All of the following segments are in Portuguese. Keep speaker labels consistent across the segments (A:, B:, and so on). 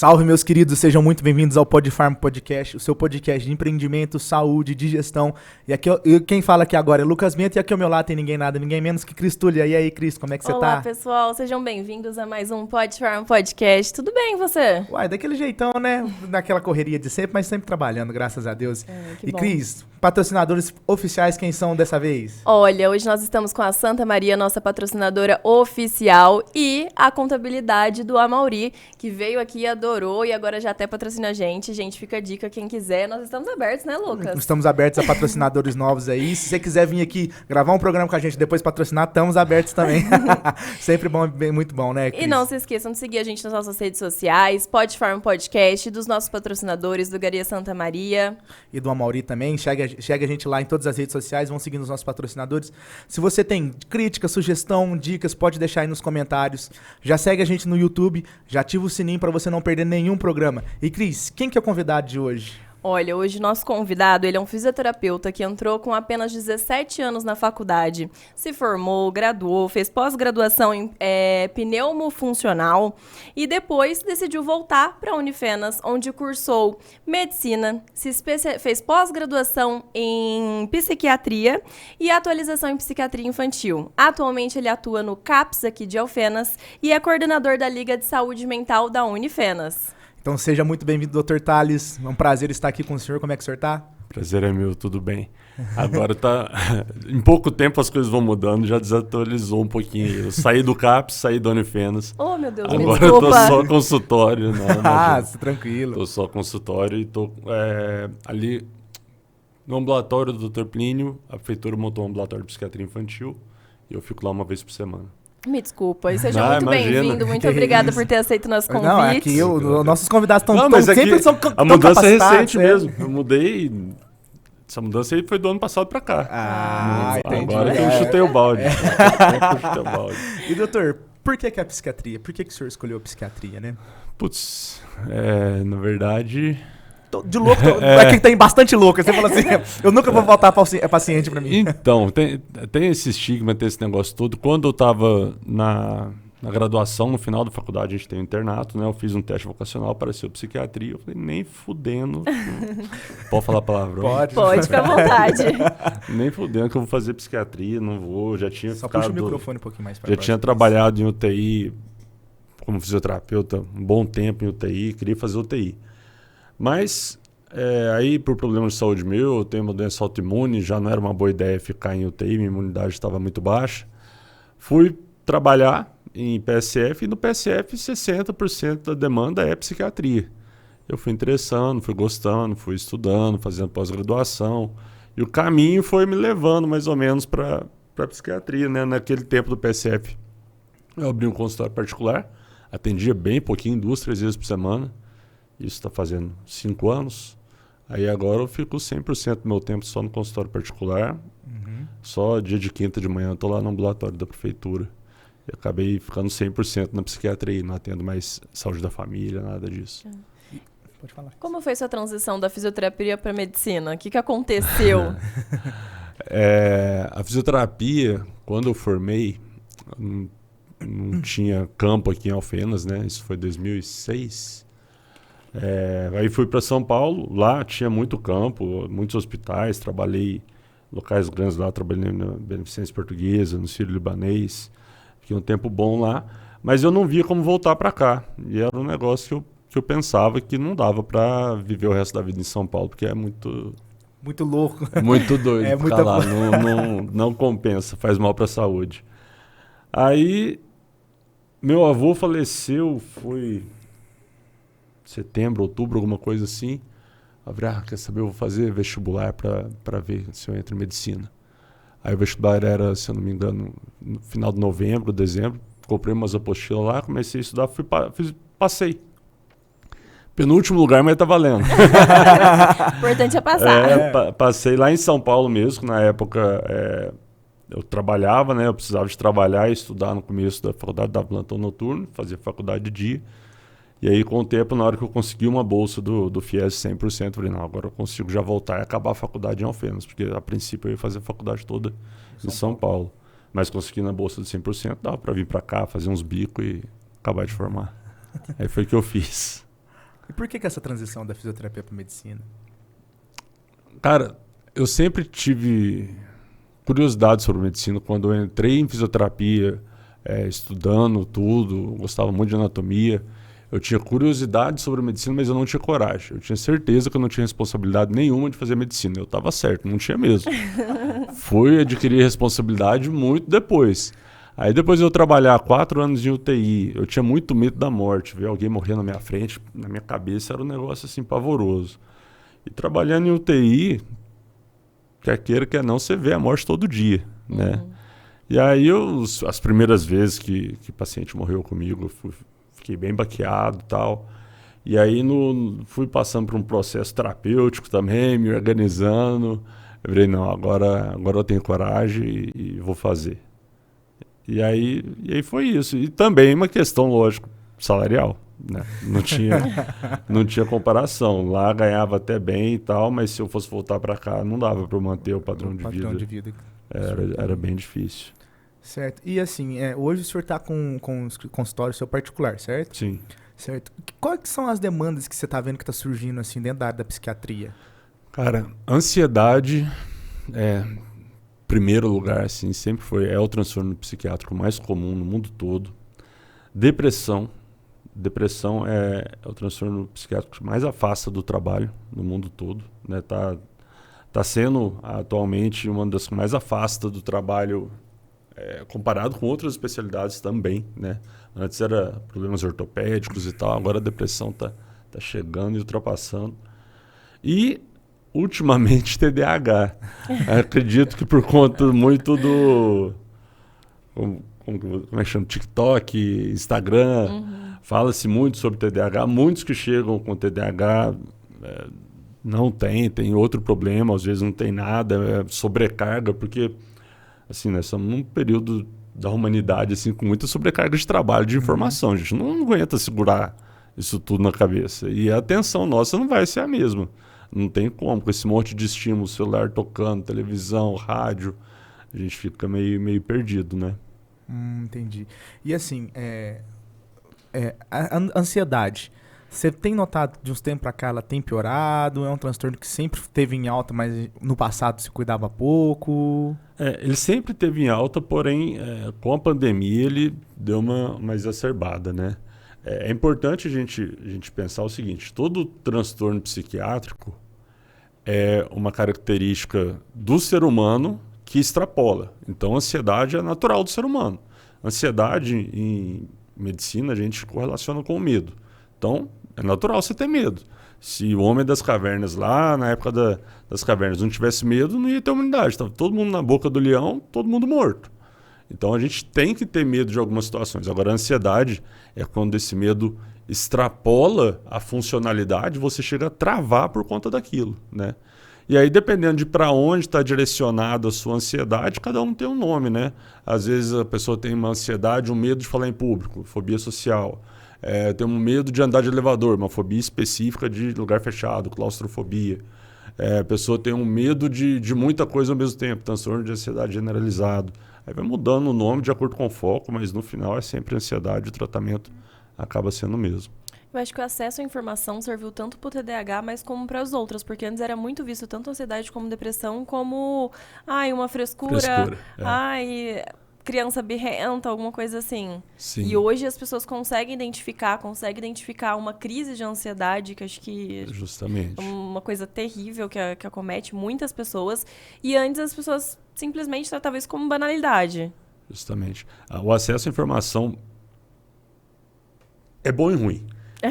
A: Salve, meus queridos, sejam muito bem-vindos ao Podfarm Podcast, o seu podcast de empreendimento, saúde, de gestão. E aqui quem fala aqui agora é Lucas Bento, e aqui ao meu lado tem ninguém nada, ninguém menos que Cris Tullia. E aí, Cris, como é que você tá?
B: Olá, pessoal, sejam bem-vindos a mais um Podfarm Podcast. Tudo bem, você?
A: Uai, daquele jeitão, né? Naquela correria de sempre, mas sempre trabalhando, graças a Deus.
B: Que
A: e
B: bom.
A: Cris, patrocinadores oficiais, quem são dessa vez?
B: Olha, hoje nós estamos com a Santa Maria, nossa patrocinadora oficial, e a contabilidade do Amauri, que veio aqui e adorou e agora já até patrocina a gente. Gente, fica a dica, quem quiser. Nós estamos abertos, né, Lucas?
A: Estamos abertos a patrocinadores novos aí. Se você quiser vir aqui gravar um programa com a gente e depois patrocinar, estamos abertos também. Sempre bom, muito bom, né, Cris?
B: E não se esqueçam de seguir a gente nas nossas redes sociais, Podfarm Podcast, dos nossos patrocinadores, do Garia Santa Maria.
A: E do Amauri também. Segue a gente lá em todas as redes sociais, vão seguindo os nossos patrocinadores. Se você tem crítica, sugestão, dicas, pode deixar aí nos comentários. Já segue a gente no YouTube, já ativa o sininho para você não perder nenhum programa. E Cris, quem que é o convidado de hoje?
B: Olha, hoje nosso convidado, ele é um fisioterapeuta que entrou com apenas 17 anos na faculdade, se formou, graduou, fez pós-graduação em pneumofuncional e depois decidiu voltar para a Unifenas, onde cursou medicina, fez pós-graduação em psiquiatria e atualização em psiquiatria infantil. Atualmente ele atua no CAPS aqui de Alfenas e é coordenador da Liga de Saúde Mental da Unifenas.
A: Então seja muito bem-vindo, Dr. Thales. É um prazer estar aqui com o senhor. Como é que o senhor tá?
C: Prazer é meu, tudo bem. Agora tá... Em pouco tempo as coisas vão mudando, já desatualizou um pouquinho. Eu saí do CAPS, saí da Unifenas.
B: Oh, meu Deus,
C: agora eu tô só consultório.
A: Tranquilo.
C: Tô só consultório e tô ali no ambulatório do Dr. Plínio. A prefeitura montou um ambulatório de psiquiatria infantil e eu fico lá uma vez por semana.
B: Me desculpa, e seja muito bem-vindo, muito obrigada por ter aceito o nosso convite.
A: Não, aqui nossos convidados estão sempre
C: a mudança é recente mesmo, eu mudei, essa mudança aí foi do ano passado pra cá.
A: Entendi.
C: Agora que eu chutei o balde.
A: E doutor, por que a psiquiatria? Por que o senhor escolheu a psiquiatria, né?
C: Putz, na verdade...
A: De louco, aqui tem bastante louco. Você fala assim, eu nunca vou voltar paciente pra mim.
C: Então, tem esse estigma, tem esse negócio todo. Quando eu tava na graduação, no final da faculdade, a gente tem um internato, né? Eu fiz um teste vocacional, apareceu psiquiatria. Eu falei, nem fudendo. Pode falar palavrão?
B: Pode, fica à vontade.
C: Nem fudendo que eu vou fazer psiquiatria, não vou. Já tinha
A: Só puxa o microfone um pouquinho mais pra
C: Já tinha trabalhado em UTI como fisioterapeuta um bom tempo em UTI, queria fazer UTI. Mas aí, por problemas de saúde meu, eu tenho uma doença autoimune, já não era uma boa ideia ficar em UTI, minha imunidade estava muito baixa. Fui trabalhar em PSF e no PSF 60% da demanda é psiquiatria. Eu fui interessando, fui gostando, fui estudando, fazendo pós-graduação. E o caminho foi me levando mais ou menos para a psiquiatria, né? Naquele tempo do PSF, eu abri um consultório particular, atendia bem pouquinho, 2-3 vezes por semana. Isso está fazendo 5 anos. Aí agora eu fico 100% do meu tempo só no consultório particular. Só dia de quinta de manhã eu estou lá no ambulatório da prefeitura. E acabei ficando 100% na psiquiatria, não atendo mais saúde da família, nada disso.
A: Pode falar.
B: Como foi sua transição da fisioterapia para medicina? O que aconteceu?
C: A fisioterapia, quando eu formei, não tinha campo aqui em Alfenas, né? Isso foi em 2006. Aí fui para São Paulo, lá tinha muito campo, muitos hospitais, trabalhei em locais grandes lá, trabalhei na Beneficência Portuguesa, no Sírio-Libanês, fiquei um tempo bom lá, mas eu não via como voltar para cá, e era um negócio que eu pensava que não dava para viver o resto da vida em São Paulo, porque é muito
A: louco.
C: Muito doido
A: É
C: ficar lá, não compensa, faz mal para a saúde. Aí, meu avô faleceu, foi... setembro, outubro, alguma coisa assim. Eu falei, quer saber, eu vou fazer vestibular para ver se eu entro em medicina. Aí o vestibular era, se eu não me engano, no final de novembro, dezembro. Comprei umas apostilas lá, comecei a estudar, passei. Penúltimo lugar, mas tá valendo.
B: Importante é passar.
C: Passei lá em São Paulo mesmo, na época eu trabalhava, né? Eu precisava de trabalhar e estudar no começo da faculdade, dava plantão noturno, fazia faculdade de dia. E aí, com o tempo, na hora que eu consegui uma bolsa do FIES 100%, eu falei, não, agora eu consigo já voltar e acabar a faculdade em Alfenas, porque a princípio eu ia fazer a faculdade toda em São Paulo. Mas consegui na bolsa de 100%, dava para vir para cá, fazer uns bicos e acabar de formar. Aí foi o que eu fiz.
A: E por que essa transição da fisioterapia para medicina?
C: Cara, eu sempre tive curiosidade sobre medicina. Quando eu entrei em fisioterapia, estudando tudo, gostava muito de anatomia, eu tinha curiosidade sobre medicina, mas eu não tinha coragem. Eu tinha certeza que eu não tinha responsabilidade nenhuma de fazer medicina. Eu estava certo, não tinha mesmo. Fui adquirir responsabilidade muito depois. Aí depois de eu trabalhar 4 anos em UTI, eu tinha muito medo da morte. Ver alguém morrer na minha frente, na minha cabeça, era um negócio assim pavoroso. E trabalhando em UTI, quer queira, quer não, você vê a morte todo dia, né? E aí, as primeiras vezes que o paciente morreu comigo, fiquei bem baqueado e tal. E aí, fui passando por um processo terapêutico também, me organizando. Eu falei, não, agora eu tenho coragem e vou fazer. E aí foi isso. E também uma questão, lógico, salarial, né? Não tinha comparação. Lá ganhava até bem e tal, mas se eu fosse voltar para cá, não dava para manter o padrão de vida. Era bem difícil.
A: Certo. E assim, hoje o senhor está com um consultório seu particular, certo?
C: Sim.
A: Certo. Quais que são as demandas que você está vendo que está surgindo assim dentro da área da psiquiatria?
C: Cara, ansiedade primeiro lugar, assim, sempre é o transtorno psiquiátrico mais comum no mundo todo. Depressão é o transtorno psiquiátrico que mais afasta do trabalho no mundo todo, né? Tá sendo atualmente uma das que mais afasta do trabalho, comparado com outras especialidades também, né? Antes era problemas ortopédicos e tal, agora a depressão tá chegando e ultrapassando. E ultimamente TDAH. Acredito que por conta muito do como é que chama? TikTok, Instagram, fala-se muito sobre TDAH. Muitos que chegam com TDAH não tem outro problema, às vezes não tem nada, sobrecarga, porque assim, nós estamos num período da humanidade assim, com muita sobrecarga de trabalho, de informação. A gente não aguenta segurar isso tudo na cabeça. E a atenção nossa não vai ser a mesma. Não tem como, com esse monte de estímulo, celular tocando, televisão, rádio, a gente fica meio perdido, né?
A: Entendi. E assim, a ansiedade, você tem notado de uns tempos pra cá ela tem piorado? É um transtorno que sempre teve em alta, mas no passado se cuidava pouco?
C: Ele sempre teve em alta, porém, com a pandemia ele deu uma exacerbada, né? É importante a gente pensar o seguinte, todo transtorno psiquiátrico é uma característica do ser humano que extrapola. Então, a ansiedade é natural do ser humano. Ansiedade, em medicina, a gente correlaciona com o medo. Então, é natural você ter medo. Se o homem das cavernas, lá na época das cavernas, não tivesse medo, não ia ter humanidade. Estava todo mundo na boca do leão, todo mundo morto. Então, a gente tem que ter medo de algumas situações. Agora, a ansiedade é quando esse medo extrapola a funcionalidade, você chega a travar por conta daquilo, né? E aí, dependendo de para onde está direcionada a sua ansiedade, cada um tem um nome, né? Às vezes a pessoa tem uma ansiedade, um medo de falar em público, fobia social. Tem um medo de andar de elevador, uma fobia específica de lugar fechado, claustrofobia. A pessoa tem um medo de muita coisa ao mesmo tempo, transtorno de ansiedade generalizado. Aí vai mudando o nome de acordo com o foco, mas no final é sempre ansiedade, o tratamento acaba sendo o mesmo.
B: Eu acho que o acesso à informação serviu tanto para o TDAH, mas como para as outras, porque antes era muito visto tanto ansiedade como depressão, como uma frescura. Criança birrenta, alguma coisa assim.
C: Sim.
B: E hoje as pessoas conseguem identificar uma crise de ansiedade, que acho que
C: justamente
B: é uma coisa terrível que acomete muitas pessoas. E antes as pessoas simplesmente tratavam isso como banalidade.
C: Justamente. O acesso à informação é bom e ruim.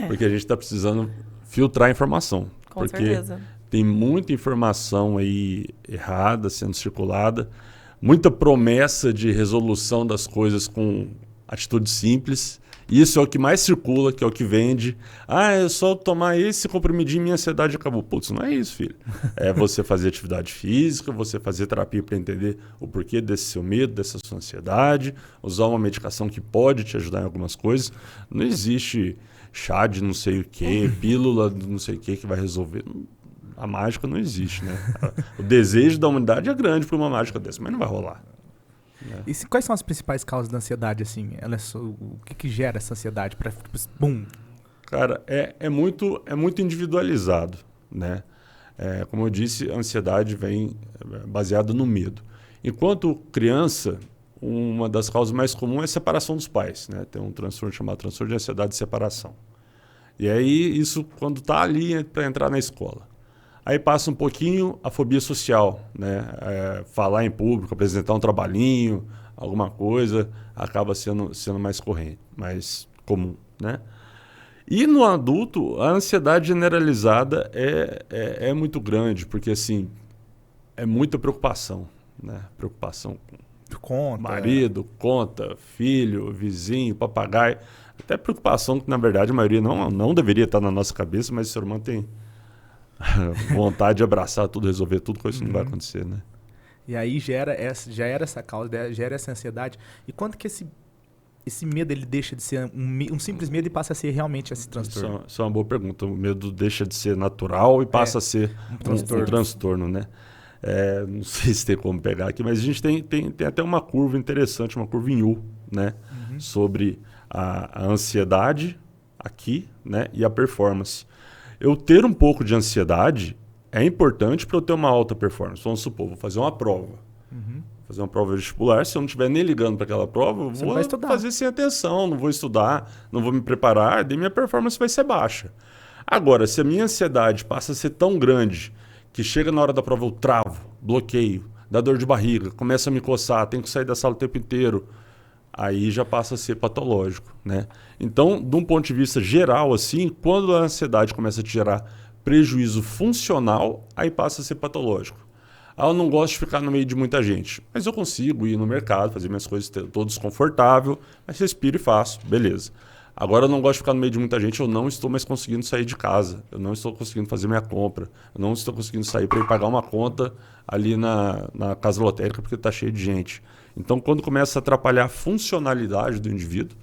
C: Porque a gente está precisando filtrar a informação.
B: Com certeza.
C: Tem muita informação aí errada sendo circulada, muita promessa de resolução das coisas com atitude simples. Isso é o que mais circula, que é o que vende. É só tomar esse comprimidinho e minha ansiedade acabou. Putz, não é isso, filho. É você fazer atividade física, você fazer terapia para entender o porquê desse seu medo, dessa sua ansiedade, usar uma medicação que pode te ajudar em algumas coisas. Não existe chá de não sei o que, pílula de não sei o que vai resolver. A mágica não existe, né? O desejo da humanidade é grande para uma mágica dessa, mas não vai rolar.
A: E quais são as principais causas da ansiedade, assim? O que gera essa ansiedade? Bum!
C: Cara, é muito individualizado, né? Como eu disse, a ansiedade vem baseada no medo. Enquanto criança, uma das causas mais comuns é a separação dos pais, né? Tem um transtorno chamado transtorno de ansiedade de separação. E aí, isso quando está ali para entrar na escola. Aí passa um pouquinho a fobia social, né? Falar em público, apresentar um trabalhinho, alguma coisa, acaba sendo mais corrente, mais comum, né? E no adulto, a ansiedade generalizada é muito grande, porque assim, é muita preocupação, né? Preocupação com
A: Conta.
C: marido, conta, filho, vizinho, papagaio. Até preocupação que, na verdade, a maioria não deveria estar na nossa cabeça, mas o ser humano tem vontade de abraçar tudo, resolver tudo, coisa que não vai acontecer, né?
A: E aí já era essa causa, gera essa ansiedade. E quando que esse medo ele deixa de ser um simples medo e passa a ser realmente esse transtorno?
C: Isso é uma boa pergunta. O medo deixa de ser natural e passa a ser um transtorno, né? Não sei se tem como pegar aqui, mas a gente tem até uma curva interessante, uma curva em U, né? Sobre a ansiedade aqui, né? E a performance. Eu ter um pouco de ansiedade é importante para eu ter uma alta performance. Vamos supor, vou fazer uma prova. Fazer uma prova vestibular, se eu não estiver nem ligando para aquela prova, eu vou fazer sem atenção, não vou estudar, não vou me preparar, daí minha performance vai ser baixa. Agora, se a minha ansiedade passa a ser tão grande que chega na hora da prova eu travo, bloqueio, dá dor de barriga, começa a me coçar, tenho que sair da sala o tempo inteiro, aí já passa a ser patológico, né? Então, de um ponto de vista geral, assim, quando a ansiedade começa a te gerar prejuízo funcional, aí passa a ser patológico. Eu não gosto de ficar no meio de muita gente, mas eu consigo ir no mercado, fazer minhas coisas, estou desconfortável, mas respiro e faço, beleza. Agora eu não gosto de ficar no meio de muita gente, eu não estou mais conseguindo sair de casa, eu não estou conseguindo fazer minha compra, eu não estou conseguindo sair para ir pagar uma conta ali na casa lotérica porque está cheio de gente. Então, quando começa a atrapalhar a funcionalidade do indivíduo,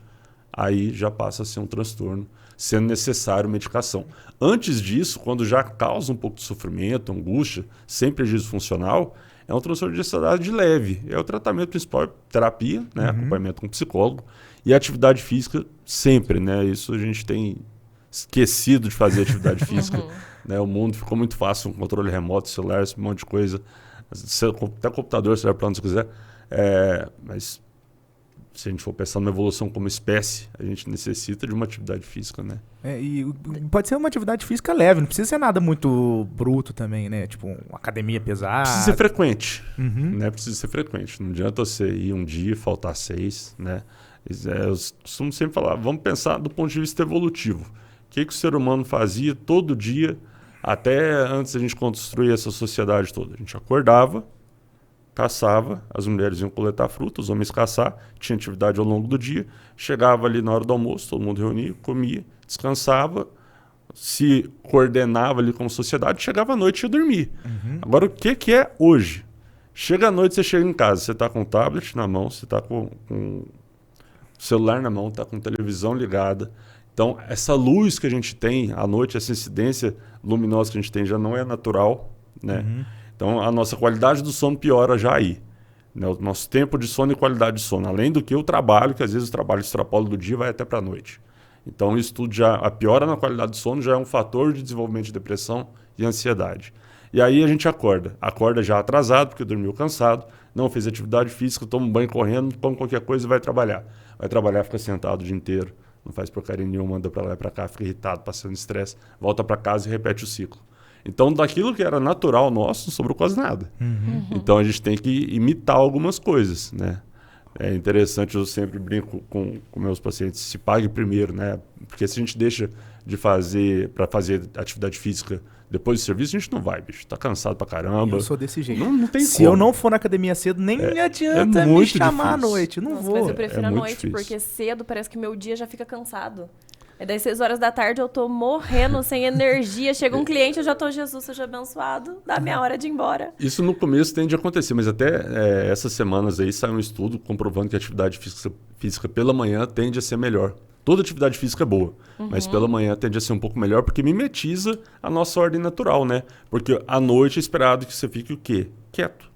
C: aí já passa a ser um transtorno, sendo necessário medicação. Antes disso, quando já causa um pouco de sofrimento, angústia, sem prejuízo funcional, é um transtorno de ansiedade leve. É o tratamento principal, terapia, né, acompanhamento com psicólogo, e atividade física sempre, né? Isso a gente tem esquecido de fazer atividade física. Né? O mundo ficou muito fácil, com controle remoto, celular, esse monte de coisa. Até computador, celular, para onde você quiser. Mas se a gente for pensar numa evolução como espécie, a gente necessita de uma atividade física, né?
A: E pode ser uma atividade física leve, não precisa ser nada muito bruto também, né? Tipo, uma academia pesada.
C: Precisa ser frequente, né? Precisa ser frequente. Não adianta você ir um dia e faltar 6, né? Eu costumo sempre falar, vamos pensar do ponto de vista evolutivo. O que o ser humano fazia todo dia, até antes da gente construir essa sociedade toda? A gente acordava, caçava, as mulheres iam coletar fruta, os homens caçar, tinha atividade ao longo do dia, chegava ali na hora do almoço, todo mundo reunia, comia, descansava, se coordenava ali como sociedade, chegava à noite e ia dormir. Agora, o que é hoje? Chega à noite, você chega em casa, você está com o tablet na mão, você está com o celular na mão, está com a televisão ligada. Então, essa luz que a gente tem à noite, essa incidência luminosa que a gente tem já não é natural, né? Então, a nossa qualidade do sono piora já aí. Né? O nosso tempo de sono e qualidade de sono. Além do que o trabalho, que às vezes o trabalho extrapola do dia e vai até para a noite. Então, isso tudo já, a piora na qualidade do sono já é um fator de desenvolvimento de depressão e ansiedade. E aí a gente acorda já atrasado, porque dormiu cansado, não fez atividade física, toma um banho correndo, toma qualquer coisa e vai trabalhar. Vai trabalhar, fica sentado o dia inteiro, não faz porcaria nenhuma, anda para lá e para cá, fica irritado, passando estresse, volta para casa e repete o ciclo. Então, daquilo que era natural nosso, não sobrou quase nada. Então, a gente tem que imitar algumas coisas, né? É interessante, eu sempre brinco com meus pacientes, se pague primeiro, né? Porque se a gente deixa de fazer, para fazer atividade física depois do serviço, a gente não vai, bicho. Tá cansado pra caramba.
A: Eu sou desse jeito.
C: Não tem
A: Se
C: como.
A: eu não for na academia cedo, nem adianta me chamar à noite. Não
B: Nossa,
A: vou.
B: mas eu prefiro à
C: muito
B: noite,
C: difícil.
B: porque cedo parece que meu dia já fica cansado. É daí 6 horas da tarde eu tô morrendo, sem energia. Chega um cliente, eu já tô, Jesus, seja abençoado. Dá minha hora de ir embora.
C: Isso no começo tende a acontecer, mas até essas semanas aí sai um estudo comprovando que a atividade física pela manhã tende a ser melhor. Toda atividade física é boa, mas pela manhã tende a ser um pouco melhor porque mimetiza a nossa ordem natural, né? Porque à noite é esperado que você fique o quê? Quieto.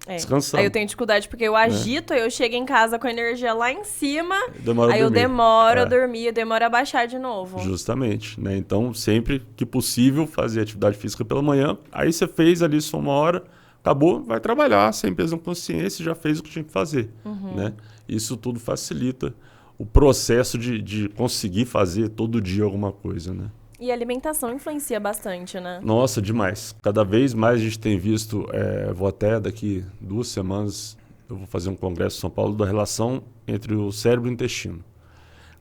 C: descansando.
B: Aí eu tenho dificuldade porque eu agito, aí eu chego em casa com a energia lá em cima,
C: Demora a
B: aí eu
C: dormir.
B: demoro a dormir, eu demoro a baixar de novo.
C: Justamente, né? Então, sempre que possível, fazer atividade física pela manhã. Aí você fez ali só uma hora, acabou, vai trabalhar, sem peso na consciência, já fez o que tinha que fazer, né? Isso tudo facilita o processo de conseguir fazer todo dia alguma coisa, né?
B: E a alimentação influencia bastante, né?
C: Nossa, demais. Cada vez mais a gente tem visto, vou até daqui 2 semanas, eu vou fazer um congresso em São Paulo da relação entre o cérebro e o intestino.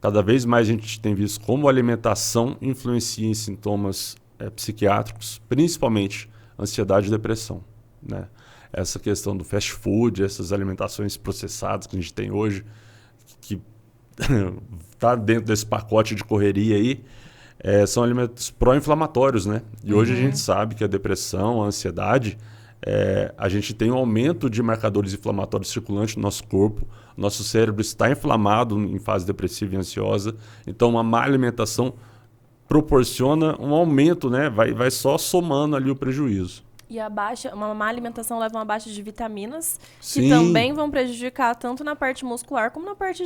C: Cada vez mais a gente tem visto como a alimentação influencia em sintomas psiquiátricos, principalmente ansiedade e depressão, né? Essa questão do fast food, essas alimentações processadas que a gente tem hoje, que está dentro desse pacote de correria aí, são alimentos pró-inflamatórios, né? E hoje a gente sabe que a depressão, a ansiedade, a gente tem um aumento de marcadores inflamatórios circulantes no nosso corpo. Nosso cérebro está inflamado em fase depressiva e ansiosa. Então, uma má alimentação proporciona um aumento, né? Vai só somando ali o prejuízo.
B: E uma má alimentação leva a uma baixa de vitaminas,
C: Sim.
B: que também vão prejudicar tanto na parte muscular como na parte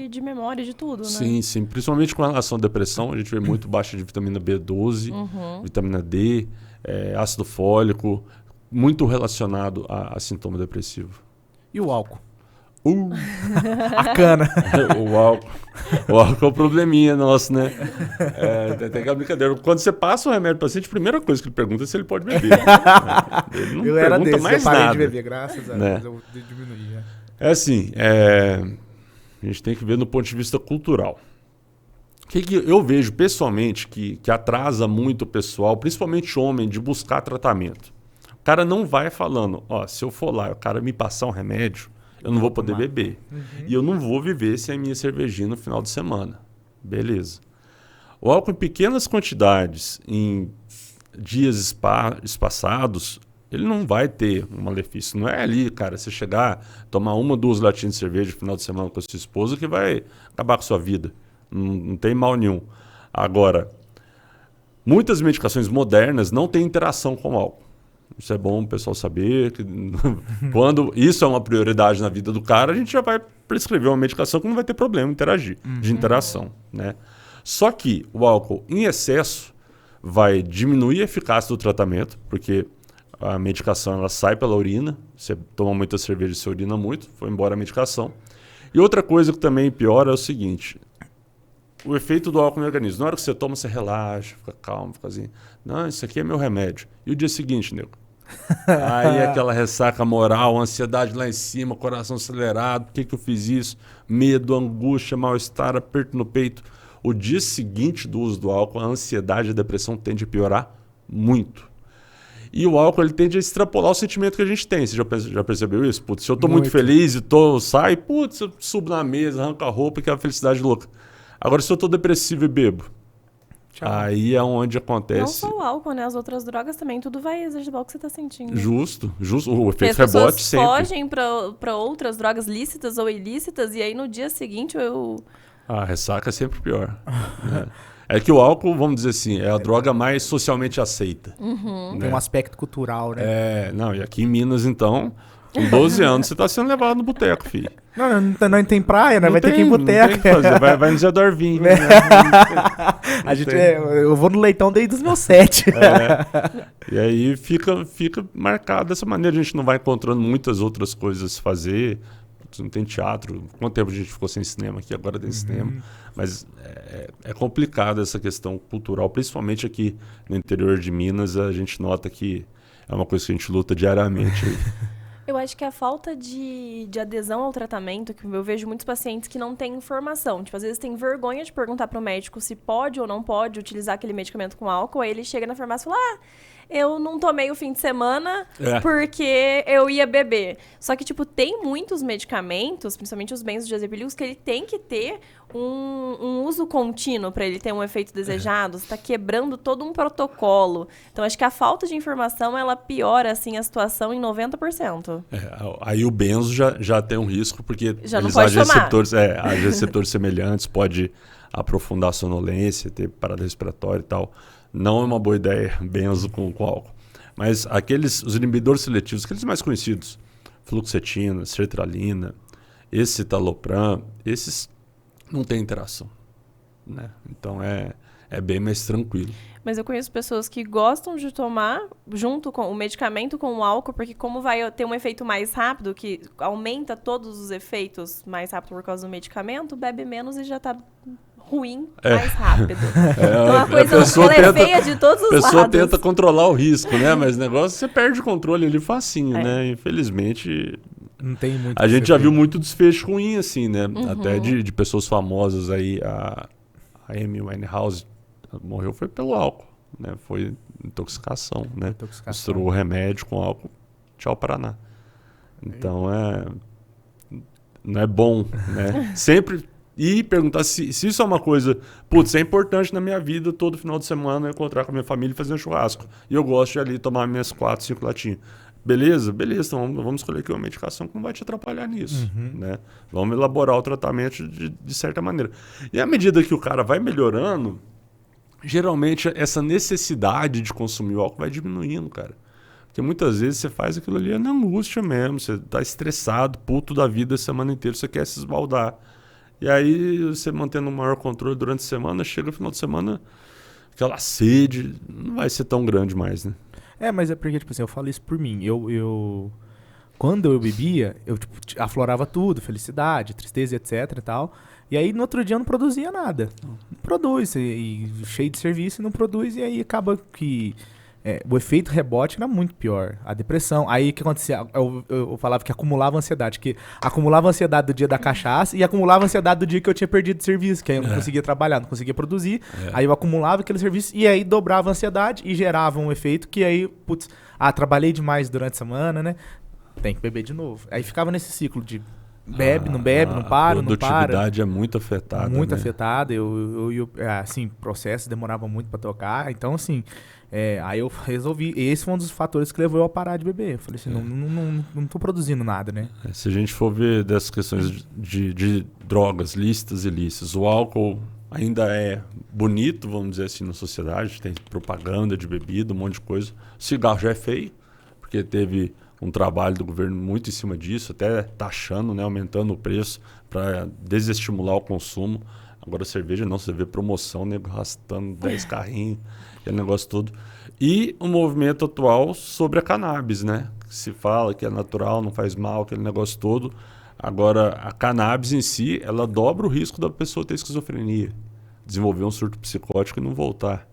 B: de memória, de tudo, né?
C: Sim, sim. Principalmente com relação à depressão, a gente vê muito baixa de vitamina B12, vitamina D, ácido fólico, muito relacionado a sintoma depressivo.
A: E o álcool? A cana.
C: O álcool é um probleminha nosso, né? Tem aquela brincadeira. Quando você passa o remédio para o paciente, a primeira coisa que ele pergunta é se ele pode beber. Ele não
A: Eu
C: pergunta
A: era desse,
C: mais
A: eu parei
C: nada.
A: de beber, graças a
C: Né?
A: Deus, eu diminuí. Né?
C: É assim, a gente tem que ver no ponto de vista cultural. O que eu vejo pessoalmente que atrasa muito o pessoal, principalmente homem, de buscar tratamento. O cara não vai falando, se eu for lá e o cara me passar um remédio, eu não vou poder beber. E eu não vou viver sem a minha cervejinha no final de semana. Beleza. O álcool em pequenas quantidades, em dias espaçados, ele não vai ter um malefício. Não é ali, cara, você chegar, tomar 1, 2 latinhas de cerveja no final de semana com a sua esposa que vai acabar com a sua vida. Não tem mal nenhum. Agora, muitas medicações modernas não têm interação com o álcool. Isso é bom o pessoal saber que quando isso é uma prioridade na vida do cara, a gente já vai prescrever uma medicação que não vai ter problema de interação, né? Só que o álcool em excesso vai diminuir a eficácia do tratamento, porque a medicação ela sai pela urina, você toma muita cerveja e você urina muito, foi embora a medicação. E outra coisa que também piora é o seguinte, o efeito do álcool no organismo. Na hora que você toma, você relaxa, fica calmo, fica assim, não, isso aqui é meu remédio. E o dia seguinte, nego? Aí aquela ressaca moral, ansiedade lá em cima, coração acelerado, por que eu fiz isso? Medo, angústia, mal-estar, aperto no peito. O dia seguinte do uso do álcool, a ansiedade e a depressão tende a piorar muito. E o álcool ele tende a extrapolar o sentimento que a gente tem. Você já percebeu isso? Putz, se eu estou muito feliz e saio, putz, eu subo na mesa, arranco a roupa, que é a felicidade louca. Agora, se eu estou depressivo e bebo, aí é onde acontece...
B: Não só o álcool, né? As outras drogas também, tudo vai exacerbar o que você está sentindo.
C: Justo. O efeito rebote sempre.
B: As pessoas fogem para outras drogas lícitas ou ilícitas e aí no dia seguinte
C: A ressaca é sempre pior. Né? É que o álcool, vamos dizer assim, é a droga mais socialmente aceita. Né?
A: Tem um aspecto cultural, né?
C: E aqui em Minas, então, com 12 anos, você está sendo levado no boteco, filho.
A: Não tem praia, né? Vai ter que ir em boteco.
C: Não tem o que fazer. Vai no Zé do Arvinho.
A: Né? Eu vou no leitão desde os meus 7.
C: E aí fica marcado dessa maneira. A gente não vai encontrando muitas outras coisas a se fazer. Não tem teatro. Quanto tempo a gente ficou sem cinema aqui? Agora tem cinema. Mas é complicado essa questão cultural, principalmente aqui no interior de Minas. A gente nota que é uma coisa que a gente luta diariamente.
B: Eu acho que a falta de adesão ao tratamento, que eu vejo muitos pacientes que não têm informação. Tipo, às vezes tem vergonha de perguntar para o médico se pode ou não pode utilizar aquele medicamento com álcool. Aí ele chega na farmácia e fala, eu não tomei o fim de semana porque eu ia beber. Só que, tipo, tem muitos medicamentos, principalmente os benzodiazepínicos, que ele tem que ter um uso contínuo para ele ter um efeito desejado. Você está quebrando todo um protocolo. Então, acho que a falta de informação, ela piora, assim, a situação em 90%.
C: Aí o benzo já tem um risco, porque
B: já
C: eles
B: não pode tomar.
C: receptores semelhantes, pode aprofundar a sonolência, ter parada respiratória e tal. Não é uma boa ideia benzo com álcool. Mas os inibidores seletivos, aqueles mais conhecidos, fluoxetina, sertralina, esse citalopram, esses não têm interação, né? Então é bem mais tranquilo.
B: Mas eu conheço pessoas que gostam de tomar junto com o medicamento com o álcool, porque como vai ter um efeito mais rápido, que aumenta todos os efeitos mais rápido por causa do medicamento, bebe menos e já tá ruim mais rápido. Então a coisa é feia de todos os lados.
C: A pessoa tenta controlar o risco, né? Mas o negócio, você perde o controle ali facinho, né? Infelizmente,
A: não tem muito.
C: A gente já viu muito desfecho ruim, assim, né? Até de pessoas famosas aí, a Amy Winehouse morreu foi pelo álcool, né? Foi intoxicação, né? Misturou o remédio com álcool, tchau Paraná. Então não é bom, né? Sempre ir perguntar se isso é uma coisa, putz, é importante na minha vida, todo final de semana eu encontrar com a minha família e fazer um churrasco. E eu gosto de ali tomar minhas 4, 5 latinhas. Beleza? Então vamos escolher aqui uma medicação que não vai te atrapalhar nisso, né? Vamos elaborar o tratamento de certa maneira. E à medida que o cara vai melhorando, geralmente essa necessidade de consumir o álcool vai diminuindo, cara. Porque muitas vezes você faz aquilo ali na angústia mesmo, você tá estressado, puto da vida a semana inteira, você quer se esbaldar. E aí você mantendo um maior controle durante a semana, chega no final de semana, aquela sede não vai ser tão grande mais, né?
A: Mas é porque, tipo assim, eu falo isso por mim. Quando eu bebia, eu tipo, aflorava tudo, felicidade, tristeza, etc e tal. E aí no outro dia eu não produzia nada. Não produz, e cheio de serviço e não produz, e aí acaba que o efeito rebote era muito pior. A depressão. Aí o que acontecia? Eu falava que acumulava ansiedade, que acumulava ansiedade do dia da cachaça e acumulava ansiedade do dia que eu tinha perdido de serviço, que aí eu não conseguia trabalhar, não conseguia produzir. Aí eu acumulava aquele serviço e aí dobrava a ansiedade e gerava um efeito que aí, putz, trabalhei demais durante a semana, né? Tem que beber de novo. Aí ficava nesse ciclo de bebe, não para. A
C: produtividade é muito afetada.
A: Muito
C: né?
A: afetada. Assim, processo demorava muito para tocar. Então, assim, aí eu resolvi. Esse foi um dos fatores que levou eu a parar de beber. Eu falei assim, não tô produzindo nada, né?
C: Se a gente for ver dessas questões de drogas lícitas e ilícitas, o álcool ainda é bonito, vamos dizer assim, na sociedade. Tem propaganda de bebida, um monte de coisa. O cigarro já é feio, porque teve um trabalho do governo muito em cima disso, até taxando, né, aumentando o preço para desestimular o consumo. Agora a cerveja não, você vê promoção, nego arrastando 10 carrinhos, aquele negócio todo. E o movimento atual sobre a cannabis, né? Que se fala que é natural, não faz mal, aquele negócio todo. Agora, a cannabis em si, ela dobra o risco da pessoa ter esquizofrenia, desenvolver um surto psicótico e não voltar.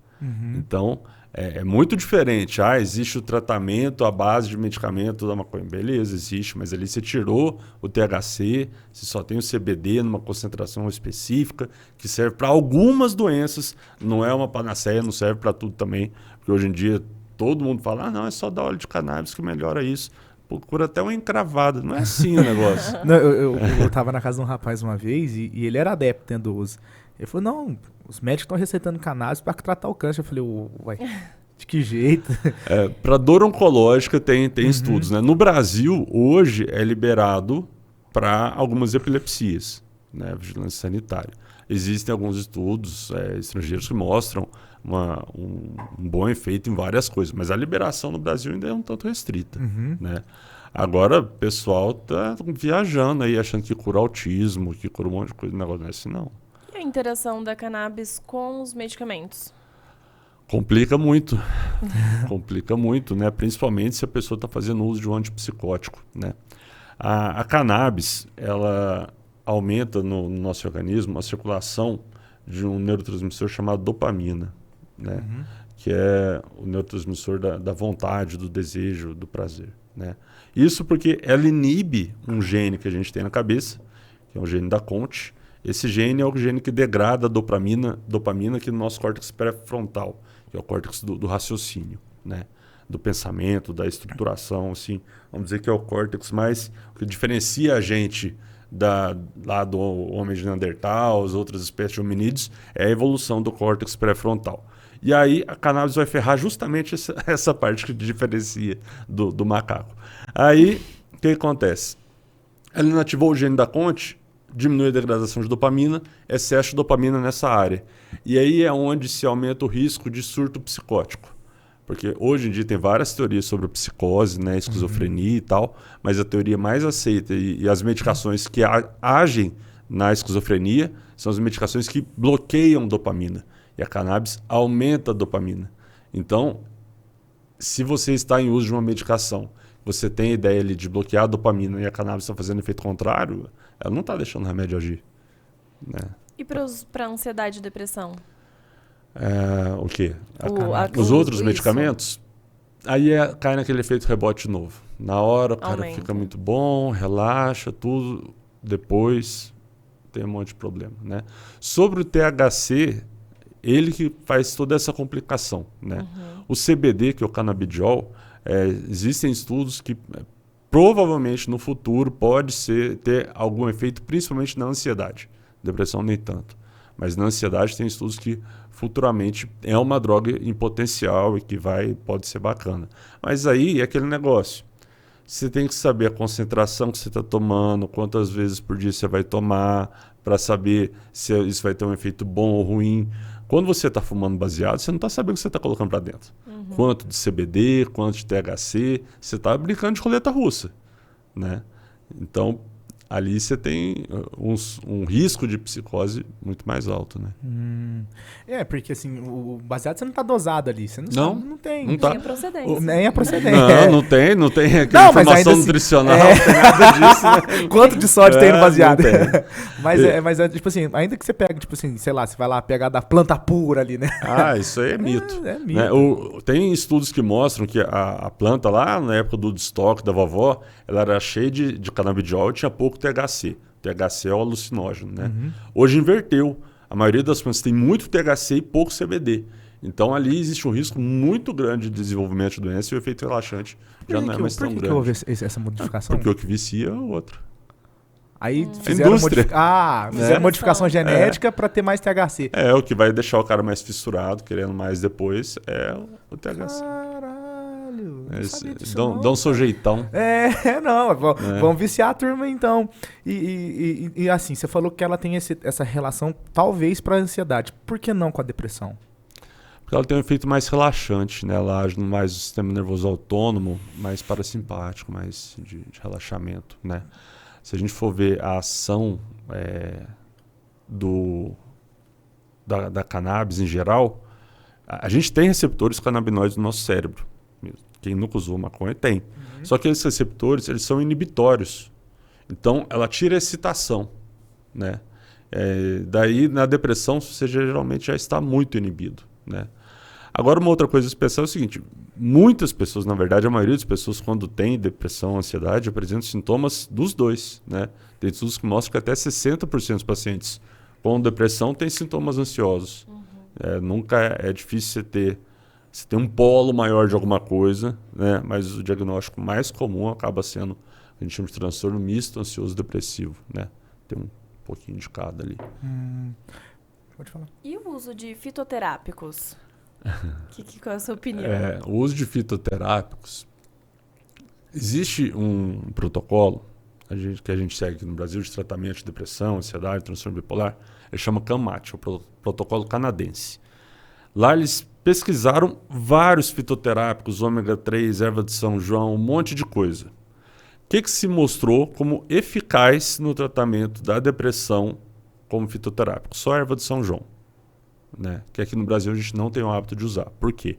C: Então, é muito diferente. Existe o tratamento à base de medicamento da maconha. Beleza, existe, mas ali você tirou o THC, você só tem o CBD numa concentração específica, que serve para algumas doenças, não é uma panaceia, não serve para tudo também, porque hoje em dia todo mundo fala, não, é só dar óleo de cannabis que melhora isso. Procura até uma encravada, não é assim o negócio.
A: Não, eu tava na casa de um rapaz uma vez e ele era adepto tendo uso. Ele falou, não, os médicos estão receitando cannabis para tratar o câncer. Eu falei, uai, de que jeito?
C: Para dor oncológica tem estudos, né? No Brasil, hoje, é liberado para algumas epilepsias, né? Vigilância sanitária. Existem alguns estudos estrangeiros que mostram um bom efeito em várias coisas, mas a liberação no Brasil ainda é um tanto restrita, né? Agora, o pessoal tá viajando aí, achando que cura autismo, que cura um monte de coisa, o negócio não é assim, não.
B: E a interação da cannabis com os medicamentos?
C: Complica muito, né? Principalmente se a pessoa está fazendo uso de um antipsicótico, né? A cannabis, ela aumenta no nosso organismo a circulação de um neurotransmissor chamado dopamina, né? Que é o neurotransmissor da vontade, do desejo, do prazer, né? Isso porque ela inibe um gene que a gente tem na cabeça, que é o gene da Conte. Esse gene é o gene que degrada a dopamina aqui no nosso córtex pré-frontal, que é o córtex do raciocínio, né? Do pensamento, da estruturação, assim. Vamos dizer que é o córtex mais que diferencia a gente lá do homem de Neandertal, as outras espécies de hominídeos, é a evolução do córtex pré-frontal. E aí a cannabis vai ferrar justamente essa parte que diferencia do macaco. Aí, o que acontece? Ela inativou o gene da Conte, diminui a degradação de dopamina, excesso de dopamina nessa área. E aí é onde se aumenta o risco de surto psicótico. Porque hoje em dia tem várias teorias sobre psicose, né, esquizofrenia e tal, mas a teoria mais aceita e as medicações que agem na esquizofrenia são as medicações que bloqueiam dopamina. E a cannabis aumenta a dopamina. Então, se você está em uso de uma medicação, você tem a ideia ali de bloquear a dopamina e a cannabis está fazendo efeito contrário, ela não está deixando o remédio agir. Né?
B: E para ansiedade e depressão?
C: O quê?
B: Os
C: outros
B: isso.
C: medicamentos? Aí cai naquele efeito rebote novo. Na hora o cara fica muito bom, relaxa, tudo. Depois tem um monte de problema. Né? Sobre o THC, ele que faz toda essa complicação. Né? O CBD, que é o canabidiol, existem estudos que provavelmente no futuro pode ter algum efeito, principalmente na ansiedade. Depressão nem tanto. Mas na ansiedade tem estudos que futuramente é uma droga em potencial e que pode ser bacana. Mas aí é aquele negócio. Você tem que saber a concentração que você está tomando, quantas vezes por dia você vai tomar, para saber se isso vai ter um efeito bom ou ruim. Quando você está fumando baseado, você não está sabendo o que você está colocando para dentro. Quanto de CBD, quanto de THC, você está brincando de roleta russa. Né? Então, ali você tem um risco de psicose muito mais alto, né?
A: Porque assim, o baseado você não tá dosado ali. Você não sabe, não tem.
C: Não tá.
B: Nem a procedência.
A: Nem a procedência.
C: Não tem aquela informação nutricional, não tem nada disso. Né?
A: Quanto de sódio tem no baseado?
C: Não tem.
A: mas tipo assim, ainda que você pega, tipo assim, sei lá, você vai lá pegar da planta pura ali, né?
C: Isso aí é mito.
A: É mito.
C: Né? Tem estudos que mostram que a planta lá, na época do estoque da vovó, ela era cheia de canabidiol e tinha pouco THC. THC é o alucinógeno, né? Hoje inverteu. A maioria das plantas tem muito THC e pouco CBD. Então ali existe um risco muito grande de desenvolvimento de doença e o efeito relaxante já não é mais tão grande.
A: Por que houve essa modificação?
C: Porque o que vicia é o outro.
A: Aí fizeram modificação genética para ter mais THC.
C: O que vai deixar o cara mais fissurado, querendo mais depois, é o THC. Dá um sujeitão.
A: Vamos viciar a turma então. E assim, você falou que ela tem essa relação talvez para a ansiedade. Por que não com a depressão?
C: Porque ela tem um efeito mais relaxante, né? Ela age mais no sistema nervoso autônomo, mais parasimpático, mais de relaxamento, né? Se a gente for ver a ação da cannabis em geral, a gente tem receptores canabinoides no nosso cérebro. Quem nunca usou maconha tem. Só que esses receptores, eles são inibitórios. Então, ela tira a excitação, né? Daí, na depressão, você geralmente já está muito inibido, né? Agora, uma outra coisa especial é o seguinte. Muitas pessoas, na verdade, a maioria das pessoas, quando tem depressão ou ansiedade, apresentam sintomas dos dois, né? Tem estudos que mostram que até 60% dos pacientes com depressão têm sintomas ansiosos. Nunca é difícil você ter um polo maior de alguma coisa, né? Mas o diagnóstico mais comum acaba sendo, a gente chama de transtorno misto ansioso depressivo, né? Tem um pouquinho de cada ali.
A: Pode falar.
B: E o uso de fitoterápicos? Qual é a sua opinião?
C: O uso de fitoterápicos, existe um protocolo que a gente segue aqui no Brasil de tratamento de depressão, ansiedade, transtorno bipolar, ele chama CAMAT, o protocolo canadense. Lá eles pesquisaram vários fitoterápicos, ômega 3, erva de São João, um monte de coisa. O que se mostrou como eficaz no tratamento da depressão como fitoterápico? Só a erva de São João, né? Que aqui no Brasil a gente não tem o hábito de usar. Por quê?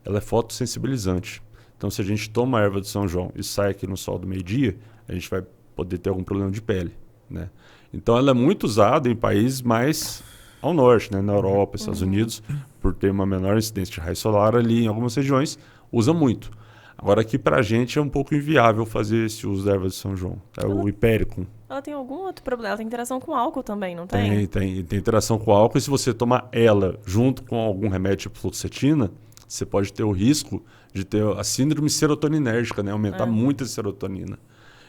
C: Ela é fotossensibilizante. Então, se a gente toma a erva de São João e sai aqui no sol do meio-dia, a gente vai poder ter algum problema de pele, né? Então, ela é muito usada em países mais ao norte, né? Na Europa, Estados Unidos, por ter uma menor incidência de raio solar ali em algumas regiões, usa muito. Agora, aqui pra gente é um pouco inviável fazer esse uso da erva de São João. O hipéricum.
B: Ela tem algum outro problema? Ela tem interação com álcool também, não tem?
C: Tem interação com álcool. E se você tomar ela junto com algum remédio tipo fluoxetina, você pode ter o risco de ter a síndrome serotoninérgica, né? Aumentar muito a serotonina.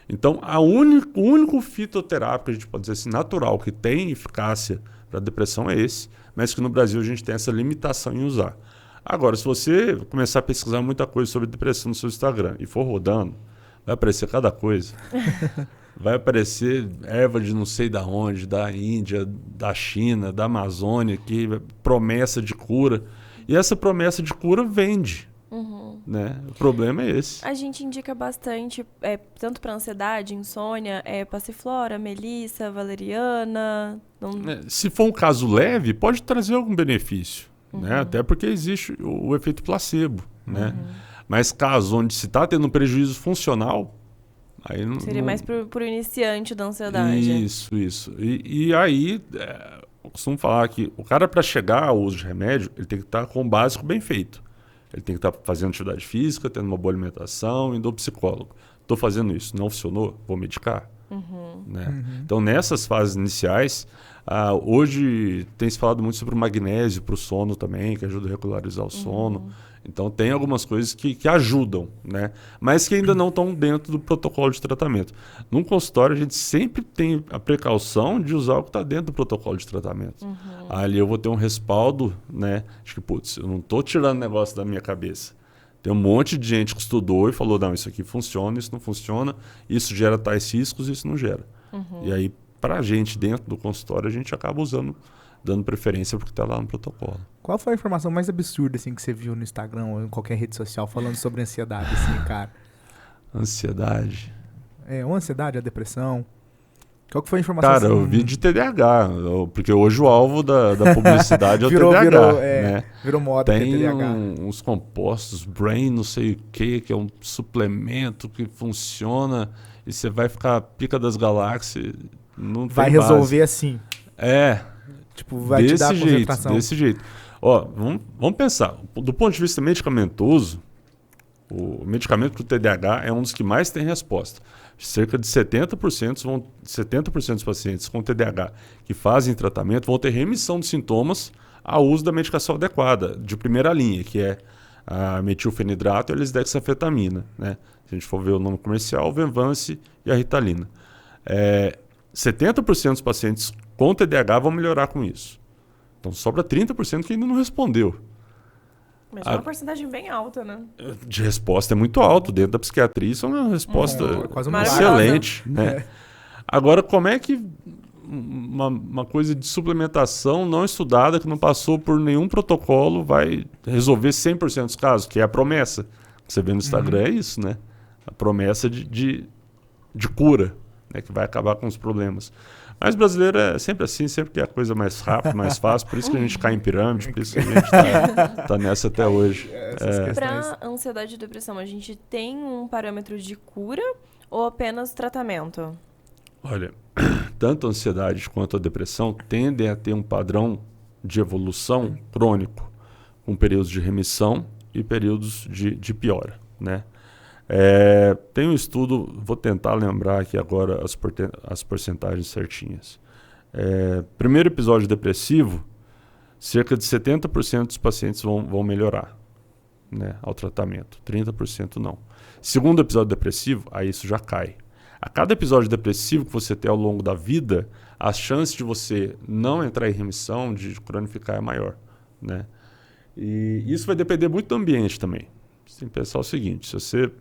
C: Então, o único fitoterápico, a gente pode dizer assim, natural, que tem eficácia para depressão é esse, mas que no Brasil a gente tem essa limitação em usar. Agora, se você começar a pesquisar muita coisa sobre depressão no seu Instagram e for rodando, vai aparecer cada coisa. Vai aparecer erva de não sei da onde, da Índia, da China, da Amazônia, que promessa de cura. E essa promessa de cura vende. Né? O problema é esse.
B: A gente indica bastante, tanto para ansiedade, insônia, passiflora, melissa, valeriana.
C: Se for um caso leve, pode trazer algum benefício, né? Até porque existe o efeito placebo, né? Mas caso onde se está tendo um prejuízo funcional, aí não...
B: Seria mais pro iniciante da ansiedade.
C: Isso. E aí, eu costumo falar que o cara, para chegar ao uso de remédio, ele tem que estar com o básico bem feito. Ele tem que estar fazendo atividade física, tendo uma boa alimentação, indo ao psicólogo. Estou fazendo isso, não funcionou? Vou medicar. Né? Então, nessas fases iniciais, hoje tem se falado muito sobre o magnésio para o sono também, que ajuda a regularizar o sono. Então, tem algumas coisas que ajudam, né? Mas que ainda não estão dentro do protocolo de tratamento. Num consultório, a gente sempre tem a precaução de usar o que está dentro do protocolo de tratamento. Ali eu vou ter um respaldo, né? Acho que, putz, eu não estou tirando negócio da minha cabeça. Tem um monte de gente que estudou e falou, não, isso aqui funciona, isso não funciona, isso gera tais riscos, isso não gera. E aí, para a gente, dentro do consultório, a gente acaba dando preferência porque está lá no protocolo.
A: Qual foi a informação mais absurda assim, que você viu no Instagram ou em qualquer rede social falando sobre ansiedade, assim, cara?
C: Ansiedade.
A: Ou ansiedade, a depressão. Qual que foi a informação?
C: Cara,
A: assim?
C: eu vi de TDAH, porque hoje o alvo da publicidade é o TDAH. Né?
A: Virou moda.
C: Tem
A: TDAH.
C: uns compostos, Brain não sei o que é um suplemento que funciona e você vai ficar pica das galáxias. Não
A: vai
C: tem
A: resolver
C: base.
A: assim. Tipo, vai
C: desse
A: te dar
C: jeito,
A: concentração.
C: Desse jeito. Ó, vamos pensar. Do ponto de vista medicamentoso, o medicamento para o TDAH é um dos que mais tem resposta. Cerca de 70% dos pacientes com TDAH que fazem tratamento vão ter remissão de sintomas ao uso da medicação adequada, de primeira linha, que é a metilfenidrato e a lisdexafetamina. Né? Se a gente for ver o nome comercial, o Venvance e a Ritalina. 70% dos pacientes com TDAH vão melhorar com isso. Então sobra 30% que ainda não respondeu.
B: Mas é uma porcentagem bem alta, né?
C: De resposta é muito alto. Dentro da psiquiatria, isso é uma resposta excelente. Né? Agora, como é que uma coisa de suplementação não estudada, que não passou por nenhum protocolo, vai resolver 100% dos casos? Que é a promessa. Você vê no Instagram, é isso, né? A promessa de cura, né? Que vai acabar com os problemas. Mas brasileiro é sempre assim, sempre quer a coisa mais rápida, mais fácil. Por isso que a gente cai em pirâmide, por isso que a gente tá nessa até hoje.
B: Para ansiedade e depressão, a gente tem um parâmetro de cura ou apenas tratamento?
C: Olha, tanto a ansiedade quanto a depressão tendem a ter um padrão de evolução crônico, com períodos de remissão e períodos de piora, né? Tem um estudo, vou tentar lembrar aqui agora as porcentagens certinhas. Primeiro episódio depressivo, cerca de 70% dos pacientes vão melhorar, né, ao tratamento, 30% não. Segundo episódio depressivo, aí isso já cai. A cada episódio depressivo que você tem ao longo da vida, a chance de você não entrar em remissão, de cronificar, é maior, né? E isso vai depender muito do ambiente também. Você tem que pensar o seguinte, se você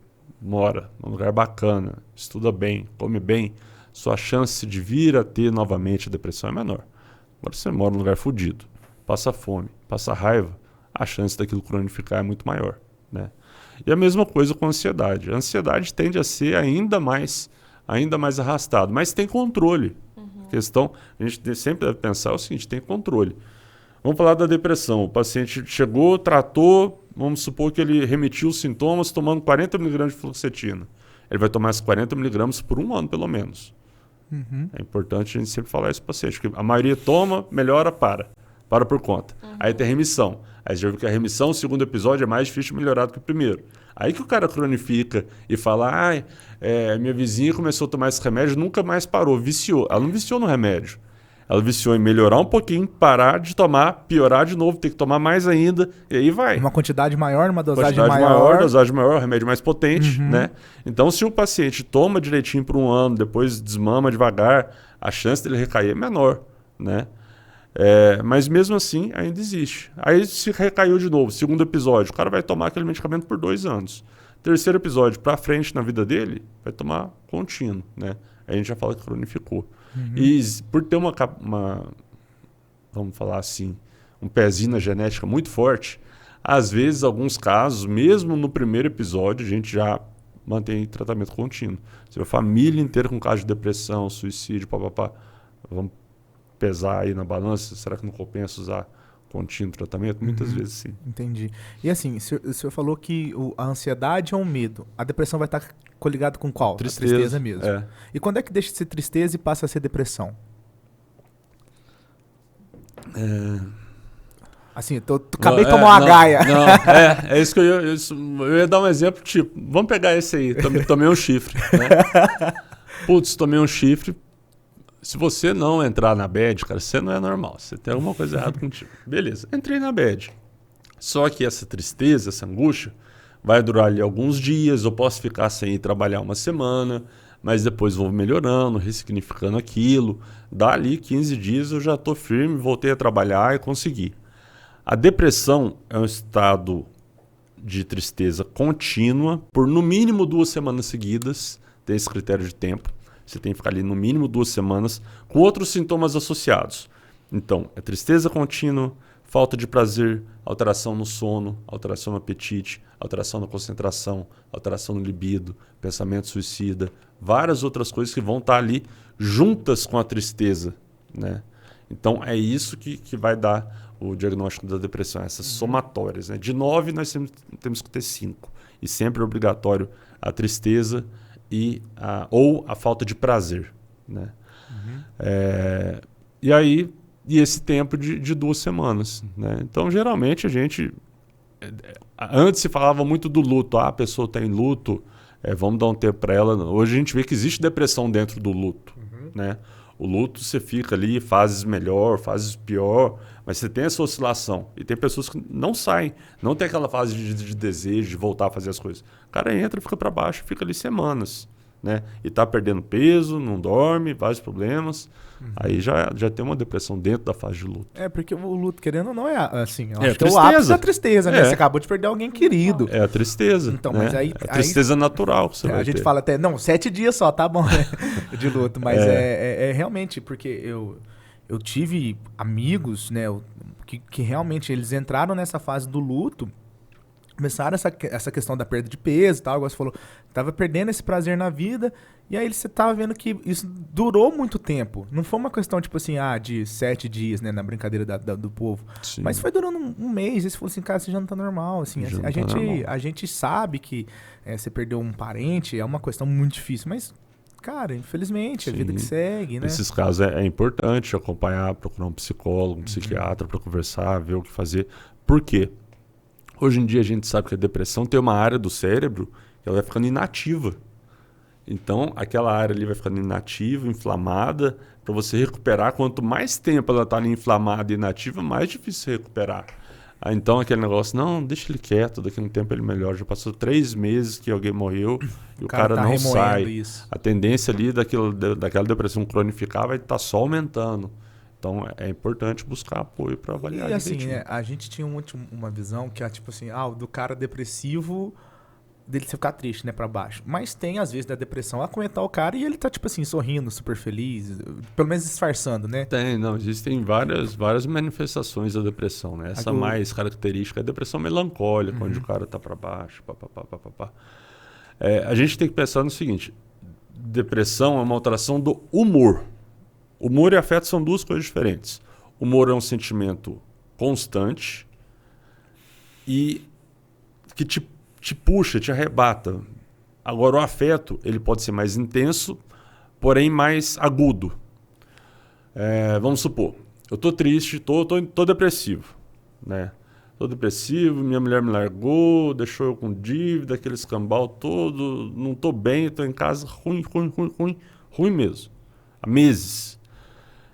C: mora num lugar bacana, estuda bem, come bem, sua chance de vir a ter novamente a depressão é menor. Agora, se você mora num lugar fodido, passa fome, passa raiva, a chance daquilo cronificar é muito maior, né? E a mesma coisa com a ansiedade. A ansiedade tende a ser ainda mais arrastado, mas tem controle. A questão, a gente sempre deve pensar o seguinte, tem controle. Vamos falar da depressão. O paciente chegou, tratou, vamos supor que ele remitiu os sintomas tomando 40 mg de fluoxetina. Ele vai tomar esses 40 mg por 1 ano, pelo menos. É importante a gente sempre falar isso para o paciente, porque a maioria toma, melhora, para por conta. Aí tem remissão. Aí você já viu que a remissão, o segundo episódio, é mais difícil de melhorar do que o primeiro. Aí que o cara cronifica e fala, minha vizinha começou a tomar esse remédio, nunca mais parou, viciou. Ela não viciou no remédio. Ela viciou em melhorar um pouquinho, parar de tomar, piorar de novo, ter que tomar mais ainda, e aí vai.
A: Uma quantidade maior, uma dosagem maior.
C: Dosagem maior, remédio mais potente, né? Então, se o paciente toma direitinho por 1 ano, depois desmama devagar, a chance dele recair é menor, né? Mas mesmo assim, ainda existe. Aí se recaiu de novo, segundo episódio, o cara vai tomar aquele medicamento por 2 anos. Terceiro episódio, para frente na vida dele, vai tomar contínuo, né? Aí a gente já fala que cronificou. E por ter uma, vamos falar assim, um pezinho na genética muito forte, Às vezes, alguns casos, mesmo no primeiro episódio, a gente já mantém tratamento contínuo. Se a família inteira com caso de depressão, suicídio, papapá, vamos pesar aí na balança, será que não compensa usar contínuo tratamento? Muitas vezes sim.
A: Entendi. E assim, o senhor falou que a ansiedade é um medo. A depressão vai estar coligado com qual?
C: Tristeza.
A: A tristeza mesmo.
C: É.
A: E quando é que deixa de ser tristeza e passa a ser depressão? Assim, acabei de tomar uma gaia.
C: Não, é isso que eu ia dar um exemplo, tipo, vamos pegar esse aí, tomei um chifre, né? Putz, tomei um chifre. Se você não entrar na bad, cara, você não é normal, você tem alguma coisa errada contigo. Beleza, entrei na bad. Só que essa tristeza, essa angústia, vai durar ali alguns dias, eu posso ficar sem ir trabalhar uma semana, mas depois vou melhorando, ressignificando aquilo. Dali 15 dias eu já estou firme, voltei a trabalhar e consegui. A depressão é um estado de tristeza contínua por no mínimo 2 semanas seguidas, tem esse critério de tempo. Você tem que ficar ali no mínimo 2 semanas com outros sintomas associados. Então, é tristeza contínua, falta de prazer, alteração no sono, alteração no apetite, alteração na concentração, alteração no libido, pensamento suicida, várias outras coisas que vão estar ali juntas com a tristeza, né? Então, é isso que vai dar o diagnóstico da depressão, essas somatórias, né? De 9, nós temos que ter 5. E sempre é obrigatório a tristeza ou a falta de prazer, né? E esse tempo de 2 semanas, né? Então, geralmente, a gente... Antes se falava muito do luto. A pessoa está em luto, vamos dar um tempo para ela. Hoje a gente vê que existe depressão dentro do luto, né? O luto, você fica ali, fases melhor, fases pior, mas você tem essa oscilação. E tem pessoas que não saem, não tem aquela fase de desejo, de voltar a fazer as coisas. O cara entra, fica para baixo, fica ali semanas, né? E tá perdendo peso, não dorme, vários problemas. Aí já tem uma depressão dentro da fase de luto.
A: Porque o luto, querendo ou não, é assim, eu
C: É
A: acho que é o ápice da tristeza, né? Você acabou de perder alguém querido.
C: É a tristeza.
A: Então,
C: né?
A: mas aí...
C: É a tristeza natural que você vai
A: A gente
C: ter.
A: fala até, 7 dias só, tá bom, né? De luto. Mas é realmente, porque eu tive amigos, né, que realmente eles entraram nessa fase do luto, começaram essa questão da perda de peso e tal, igual você falou, tava perdendo esse prazer na vida, e aí você tava vendo que isso durou muito tempo. Não foi uma questão, tipo assim, de 7 dias, né, na brincadeira do povo. Sim. Mas foi durando um mês, e você falou assim, cara, você já não tá normal, assim. A gente sabe que você perdeu um parente, é uma questão muito difícil, mas... Cara, infelizmente, Sim. A vida que segue, né?
C: Nesses casos é importante acompanhar, procurar um psicólogo, um psiquiatra para conversar, ver o que fazer. Por quê? Hoje em dia a gente sabe que a depressão tem uma área do cérebro que ela vai ficando inativa. Então, aquela área ali vai ficando inativa, inflamada. Para você recuperar, quanto mais tempo ela está ali inflamada e inativa, mais difícil recuperar. Então, aquele negócio, não, deixa ele quieto, daqui a um tempo ele melhora. Já passou 3 meses que alguém morreu e o cara não sai.
A: Isso.
C: A tendência ali daquela depressão cronificar vai estar só aumentando. Então, é importante buscar apoio para avaliar.
A: E assim, né, a gente tinha uma visão que é tipo assim, do cara depressivo, dele você ficar triste, né, pra baixo. Mas tem, às vezes, da depressão aguentar o cara e ele tá, tipo assim, sorrindo, super feliz, pelo menos disfarçando, né?
C: Existem várias manifestações da depressão, né? Essa mais característica é a depressão melancólica, onde o cara tá pra baixo, papapá. A gente tem que pensar no seguinte, depressão é uma alteração do humor. Humor e afeto são 2 coisas diferentes. Humor é um sentimento constante e que te puxa, te arrebata. Agora, o afeto ele pode ser mais intenso, porém mais agudo. Vamos supor, eu estou triste, tô depressivo, né? Tô depressivo, minha mulher me largou, deixou eu com dívida, aquele escambau todo, não estou bem, estou em casa ruim mesmo, há meses.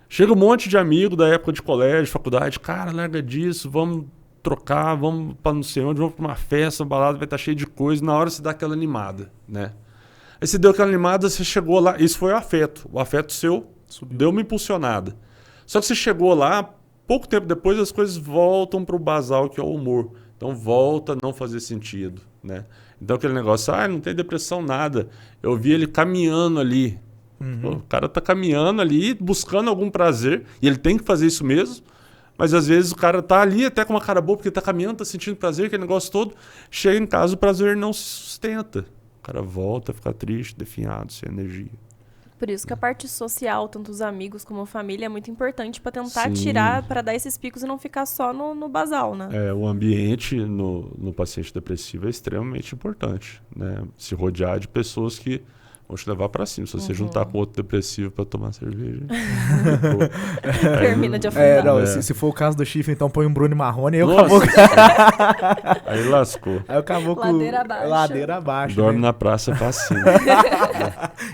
C: Chega um monte de amigo da época de colégio, faculdade, cara, larga disso, vamos trocar, vamos para não sei onde, vamos para uma festa, uma balada, vai estar cheio de coisa, na hora você dá aquela animada, né? Aí você deu aquela animada, você chegou lá, isso foi o afeto seu deu uma impulsionada. Só que você chegou lá, pouco tempo depois as coisas voltam para o basal, que é o humor. Então volta a não fazer sentido, né? Então aquele negócio, não tem depressão, nada. Eu vi ele caminhando ali. Pô, o cara tá caminhando ali, buscando algum prazer, e ele tem que fazer isso mesmo, Mas às vezes o cara tá ali até com uma cara boa, porque tá caminhando, tá sentindo prazer, aquele negócio todo. Chega em casa, o prazer não se sustenta. O cara volta a ficar triste, definhado, sem energia.
B: Por isso que a parte social, tanto os amigos como a família, é muito importante para tentar
C: Sim.
B: tirar, para dar esses picos e não ficar só no basal, né?
C: O ambiente no paciente depressivo é extremamente importante, né? Se rodear de pessoas que vão te levar para cima. Se você juntar com outro depressivo para tomar cerveja,
B: termina de afundar.
A: Se for o caso do Chifre, então põe um Bruno Marrone e aí
C: Nossa,
A: acabou.
C: aí lascou.
A: Aí acabou com
B: Ladeira abaixo.
A: Ladeira abaixo.
C: Dorme
A: né?
C: na praça pra cima.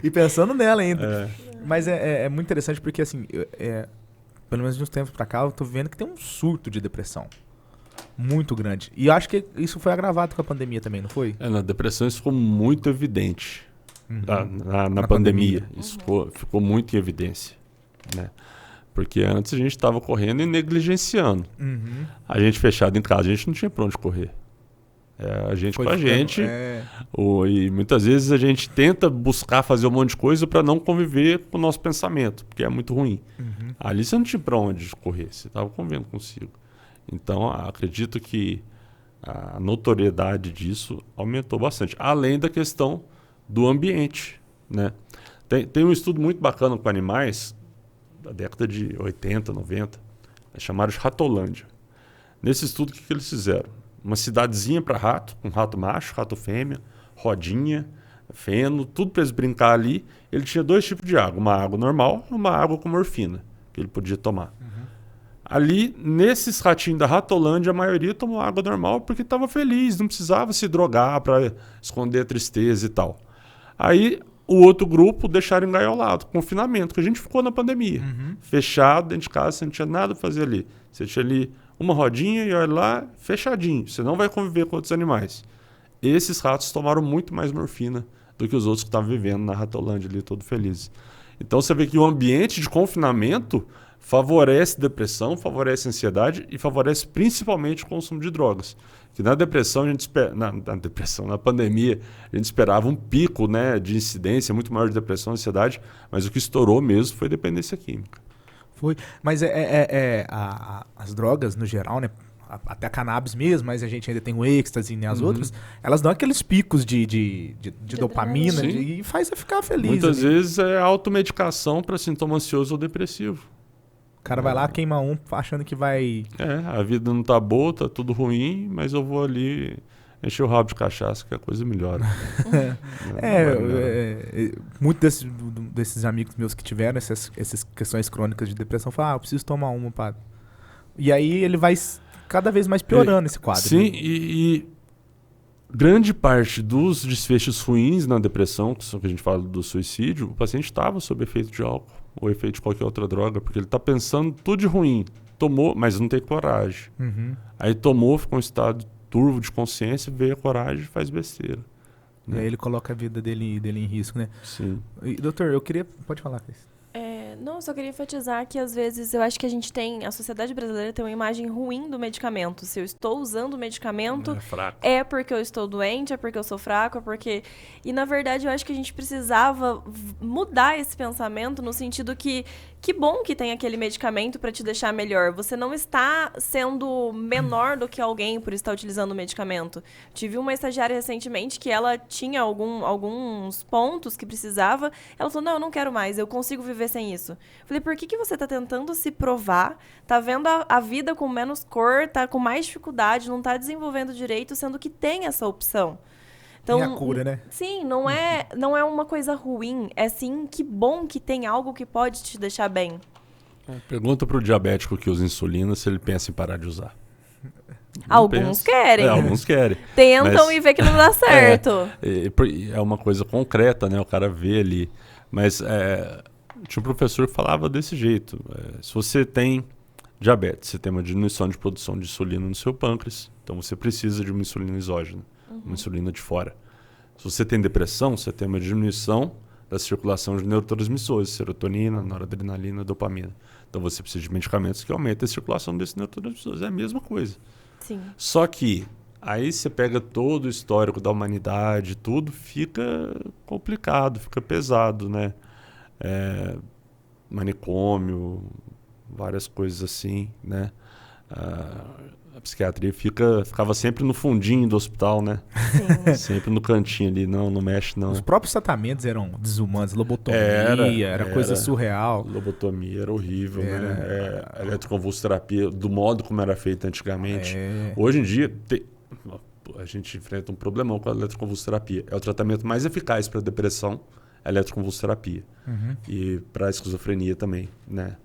A: E pensando nela ainda. Mas é muito interessante porque, assim, pelo menos de uns tempos pra cá, eu tô vendo que tem um surto de depressão. Muito grande. E eu acho que isso foi agravado com a pandemia também, não foi?
C: Na depressão isso ficou muito evidente. Na pandemia. Isso ficou muito em evidência. Né? Porque antes a gente estava correndo e negligenciando. A gente fechado em casa, a gente não tinha pra onde correr. A gente
A: Foi
C: com a
A: ficando,
C: gente. E muitas vezes a gente tenta buscar fazer um monte de coisa para não conviver com o nosso pensamento, porque é muito ruim. Ali você não tinha para onde correr, você estava convivendo consigo. Então, acredito que a notoriedade disso aumentou bastante. Além da questão do ambiente. Né? Tem um estudo muito bacana com animais, da década de 80, 90, chamaram de Ratolândia. Nesse estudo, o que eles fizeram? Uma cidadezinha para rato, com rato macho, rato fêmea, rodinha, feno, tudo para eles brincar ali. Ele tinha 2 tipos de água, uma água normal e uma água com morfina, que ele podia tomar. Ali, nesses ratinhos da Ratolândia, a maioria tomou água normal porque estava feliz, não precisava se drogar para esconder a tristeza e tal. Aí, o outro grupo deixaram engaiolado, confinamento, que a gente ficou na pandemia. Fechado, dentro de casa, você não tinha nada para fazer ali. Você tinha ali uma rodinha e olha lá, fechadinho. Você não vai conviver com outros animais. Esses ratos tomaram muito mais morfina do que os outros que estavam vivendo na Ratolândia ali, todo felizes. Então você vê que o ambiente de confinamento favorece depressão, favorece ansiedade e favorece principalmente o consumo de drogas. Que na depressão, na pandemia, a gente esperava um pico, né, de incidência muito maior de depressão e ansiedade, mas o que estourou mesmo foi dependência química.
A: Foi. Mas as drogas, no geral, né? Até a cannabis mesmo, mas a gente ainda tem o êxtase e as outras, elas dão aqueles picos de dopamina e faz você ficar feliz.
C: Muitas vezes é automedicação para sintoma ansioso ou depressivo.
A: O cara vai lá, queima um, achando que vai...
C: A vida não tá boa, tá tudo ruim, mas eu vou ali encher o rabo de cachaça que a coisa melhora.
A: Muitos desses amigos meus que tiveram essas questões crônicas de depressão falam, eu preciso tomar uma, pá. E aí ele vai cada vez mais piorando esse quadro.
C: Sim,
A: né?
C: e grande parte dos desfechos ruins na depressão, que a gente fala do suicídio, o paciente estava sob efeito de álcool ou efeito de qualquer outra droga, porque ele está pensando tudo de ruim. Tomou, mas não tem coragem. Aí tomou, ficou em estado turvo de consciência, veio a coragem e faz besteira.
A: E aí ele coloca a vida dele em risco, né?
C: Sim.
A: E, doutor, eu queria... Pode falar, Cris.
B: Não, só queria enfatizar que às vezes eu acho que a sociedade brasileira tem uma imagem ruim do medicamento. Se eu estou usando o medicamento, é porque eu estou doente, é porque eu sou fraco, é porque... E na verdade eu acho que a gente precisava mudar esse pensamento no sentido que bom que tem aquele medicamento para te deixar melhor. Você não está sendo menor do que alguém por estar utilizando o medicamento. Tive uma estagiária recentemente que ela tinha alguns pontos que precisava. Ela falou, não, eu não quero mais, eu consigo viver sem isso. Falei, por que você está tentando se provar? Tá vendo a vida com menos cor, tá com mais dificuldade, não tá desenvolvendo direito, sendo que tem essa opção. Então,
A: tem a cura, né?
B: Sim, não é uma coisa ruim. É sim, que bom que tem algo que pode te deixar bem.
C: Pergunta pro diabético que usa insulina se ele pensa em parar de usar.
B: Alguns querem.
C: Alguns querem.
B: Tentam e vê que não dá certo.
C: É uma coisa concreta, né? O cara vê ali. Mas tinha um professor que falava desse jeito. Se você tem diabetes, você tem uma diminuição de produção de insulina no seu pâncreas, então você precisa de uma insulina exógena. Uma insulina de fora. Se você tem depressão, você tem uma diminuição da circulação de neurotransmissores, serotonina, noradrenalina, dopamina. Então você precisa de medicamentos que aumentem a circulação desses neurotransmissores. É a mesma coisa.
B: Sim.
C: Só que aí você pega todo o histórico da humanidade, tudo fica complicado, fica pesado, né? Manicômio, várias coisas assim, né? A psiquiatria ficava sempre no fundinho do hospital, né?
B: Sim.
C: Sempre no cantinho ali, não mexe não.
A: Os próprios tratamentos eram desumanos, lobotomia, era coisa surreal.
C: Lobotomia era horrível, né? Eletroconvulsoterapia, do modo como era feita antigamente. Hoje em dia, a gente enfrenta um problemão com a eletroconvulsoterapia. É o tratamento mais eficaz para depressão, a eletroconvulsoterapia. E para esquizofrenia também, né?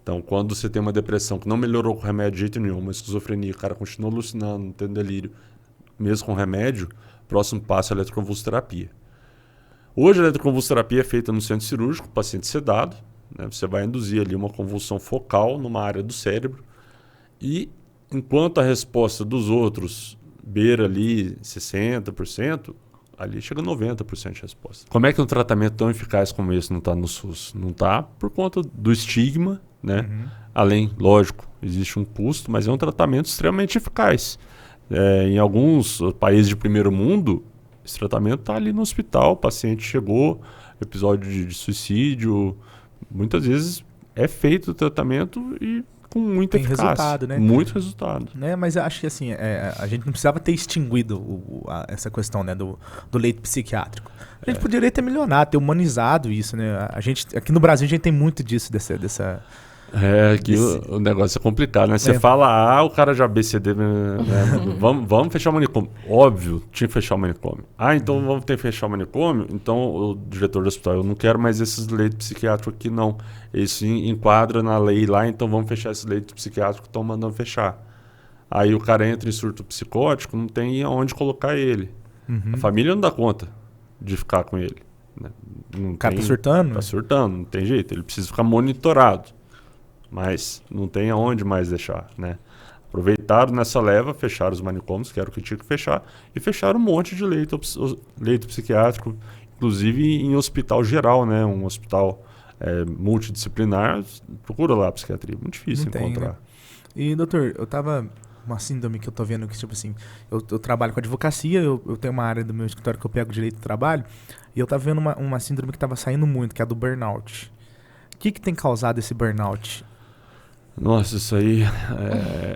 C: Então, quando você tem uma depressão que não melhorou com remédio de jeito nenhum, uma esquizofrenia, o cara continua alucinando, tendo delírio, mesmo com remédio, o próximo passo é a eletroconvulsoterapia. Hoje, a eletroconvulsoterapia é feita no centro cirúrgico, paciente sedado, né? Você vai induzir ali uma convulsão focal numa área do cérebro e, enquanto a resposta dos outros beira ali 60%, ali chega a 90% de resposta. Como é que um tratamento tão eficaz como esse não está no SUS? Não está por conta do estigma, né? Além, lógico, existe um custo, mas é um tratamento extremamente eficaz. Em alguns países de primeiro mundo, esse tratamento está ali no hospital, o paciente chegou, episódio de suicídio, muitas vezes é feito o tratamento e com muita eficácia.
A: Resultado, né?
C: Muito resultado.
A: Mas eu acho que assim, a gente não precisava ter extinguido essa questão, né, do leito psiquiátrico. A gente poderia ter melhorado, ter humanizado isso, né? Aqui no Brasil a gente tem muito disso, dessa
C: Aqui o negócio é complicado, né? Você fala o cara já BCD, né? vamos fechar o manicômio. Óbvio, tinha que fechar o manicômio. Então vamos ter que fechar o manicômio? Então o diretor do hospital, eu não quero mais esses leitos psiquiátricos aqui, não. Isso enquadra na lei lá, então vamos fechar esses leitos psiquiátricos que estão mandando fechar. Aí o cara entra em surto psicótico, não tem aonde colocar ele. A família não dá conta de ficar com ele. Né?
A: O cara tá surtando?
C: Tá surtando, não tem jeito. Ele precisa ficar monitorado. Mas não tem aonde mais deixar, né? Aproveitaram nessa leva, fecharam os manicômios, que era o que tinha que fechar, e fecharam um monte de leito psiquiátrico, inclusive em hospital geral, né? Um hospital multidisciplinar, procura lá a psiquiatria, muito difícil encontrar.
A: Né? E, doutor, uma síndrome que eu tô vendo que, tipo assim, eu trabalho com advocacia, eu tenho uma área do meu escritório que eu pego direito do trabalho, e eu tava vendo uma síndrome que tava saindo muito, que é a do burnout. O que tem causado esse burnout?
C: Nossa, isso aí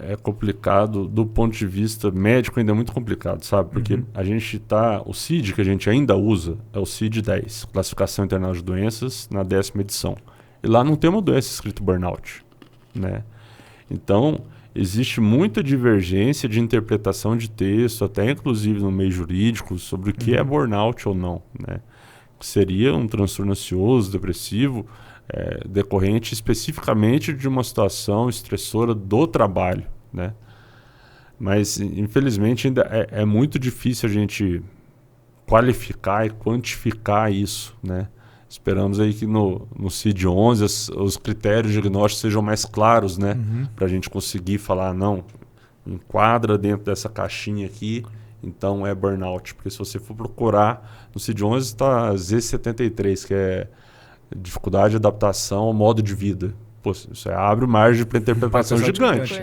C: é complicado. Do ponto de vista médico ainda é muito complicado, sabe? Porque a gente o CID que a gente ainda usa é o CID-10, Classificação Internacional de Doenças, na 10ª edição. E lá não tem uma doença escrito burnout, né? Então, existe muita divergência de interpretação de texto, até inclusive no meio jurídico, sobre o que é burnout ou não, né? Seria um transtorno ansioso, depressivo, decorrente especificamente de uma situação estressora do trabalho, né? Mas, infelizmente, ainda é muito difícil a gente qualificar e quantificar isso, né? Esperamos aí que no CID-11 os critérios diagnósticos sejam mais claros, né? Para a gente conseguir falar, não, enquadra dentro dessa caixinha aqui, então é burnout. Porque se você for procurar, no CID-11 está Z73, que é dificuldade de adaptação ao modo de vida. Pô, isso abre margem para interpretação gigante.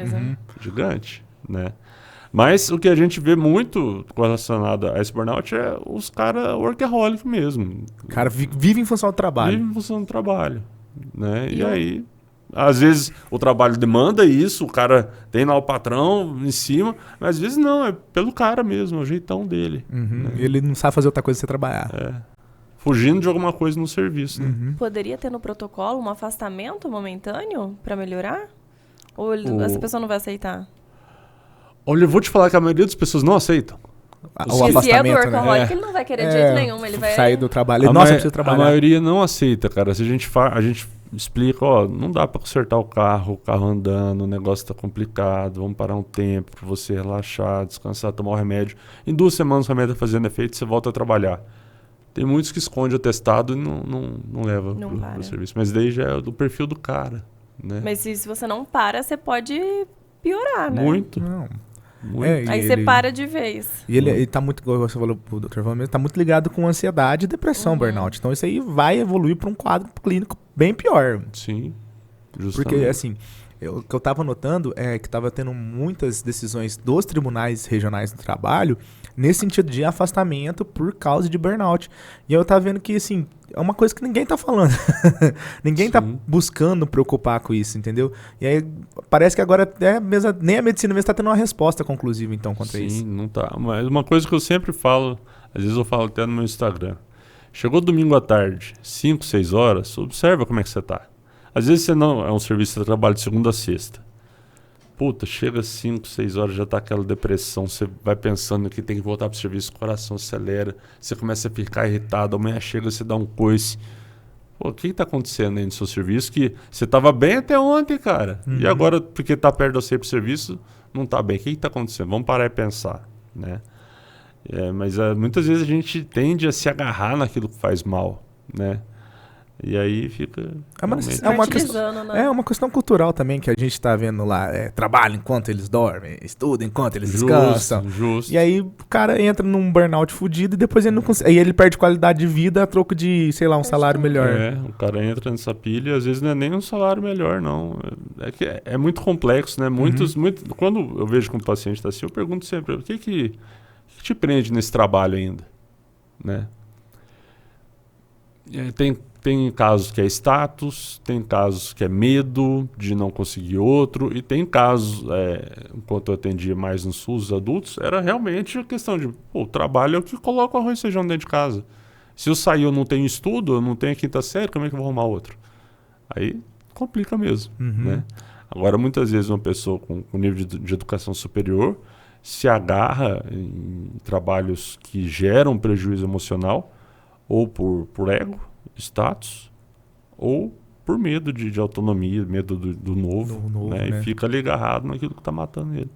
C: Gigante, né? Mas o que a gente vê muito relacionado a esse burnout é os caras workaholic mesmo.
A: O cara vive em função do trabalho.
C: Vive em função do trabalho, né? E aí, às vezes o trabalho demanda isso, o cara tem lá o patrão em cima, mas às vezes não, é pelo cara mesmo, é o jeitão dele. Né?
A: Ele não sabe fazer outra coisa sem trabalhar.
C: Fugindo de alguma coisa no serviço. Né?
B: Poderia ter no protocolo um afastamento momentâneo para melhorar? Ou essa pessoa não vai aceitar?
C: Olha, eu vou te falar que a maioria das pessoas não aceitam.
B: O afastamento, se é do workaholic, ele não vai querer de jeito nenhum. Ele vai
A: sair do trabalho. Nossa, precisa trabalhar.
C: A maioria não aceita, cara. Se a gente explica, não dá para consertar o carro andando, o negócio tá complicado, vamos parar um tempo para você relaxar, descansar, tomar o remédio. Em 2 semanas o remédio tá fazendo efeito, você volta a trabalhar. Tem muitos que escondem o atestado e não leva pro serviço. Mas daí já é do perfil do cara, né?
B: Mas se você não para, você pode piorar, né?
C: Muito.
A: Não.
C: Muito.
B: Aí você para de vez.
A: E ele tá muito, como você falou pro Dr. Valmir, tá muito ligado com ansiedade e depressão, burnout. Então isso aí vai evoluir para um quadro clínico bem pior.
C: Sim, justamente.
A: Porque, assim, o que eu tava notando é que tava tendo muitas decisões dos tribunais regionais do trabalho nesse sentido de afastamento por causa de burnout. E eu tava vendo que, assim, é uma coisa que ninguém tá falando. Ninguém tá
C: Sim.
A: buscando preocupar com isso, entendeu? E aí parece que agora até mesmo, nem a medicina mesmo tá tendo uma resposta conclusiva, então, contra
C: Sim,
A: isso.
C: não tá. Mas uma coisa que eu sempre falo, às vezes eu falo até no meu Instagram. Chegou domingo à tarde, 5, 6 horas, observa como é que você tá. Às vezes você não é um serviço que você trabalha de segunda a sexta. Puta, chega 5, 6 horas, já tá aquela depressão, você vai pensando que tem que voltar pro serviço, o coração acelera, você começa a ficar irritado, amanhã chega, você dá um coice. Pô, o que tá acontecendo aí no seu serviço? Que você tava bem até ontem, cara. E agora, porque tá perto de você pro serviço, não tá bem. O que tá acontecendo? Vamos parar e pensar, né? Mas muitas vezes a gente tende a se agarrar naquilo que faz mal, né? E aí fica...
B: Martirizando, né?
A: É uma questão cultural também que a gente tá vendo lá. Trabalha enquanto eles dormem, estuda enquanto eles descansam.
C: Justo.
A: E aí o cara entra num burnout fudido e depois ele não consegue. Aí ele perde qualidade de vida a troco de, sei lá, um salário melhor.
C: O cara entra nessa pilha e às vezes não é nem um salário melhor, não. É que é muito complexo, né? Quando eu vejo que um paciente está assim, eu pergunto sempre, o que te prende nesse trabalho ainda? Né? Tem casos que é status, tem casos que é medo de não conseguir outro, e tem casos, enquanto eu atendia mais nos SUS adultos, era realmente a questão de, o trabalho é o que coloca o arroz e feijão dentro de casa. Se eu sair eu não tenho estudo, eu não tenho a quinta série, como é que eu vou arrumar outro? Aí complica mesmo, né? Agora, muitas vezes uma pessoa com nível de educação superior se agarra em trabalhos que geram prejuízo emocional, ou por ego, status, ou por medo de autonomia, medo do novo, né? E fica ali agarrado naquilo que está matando ele.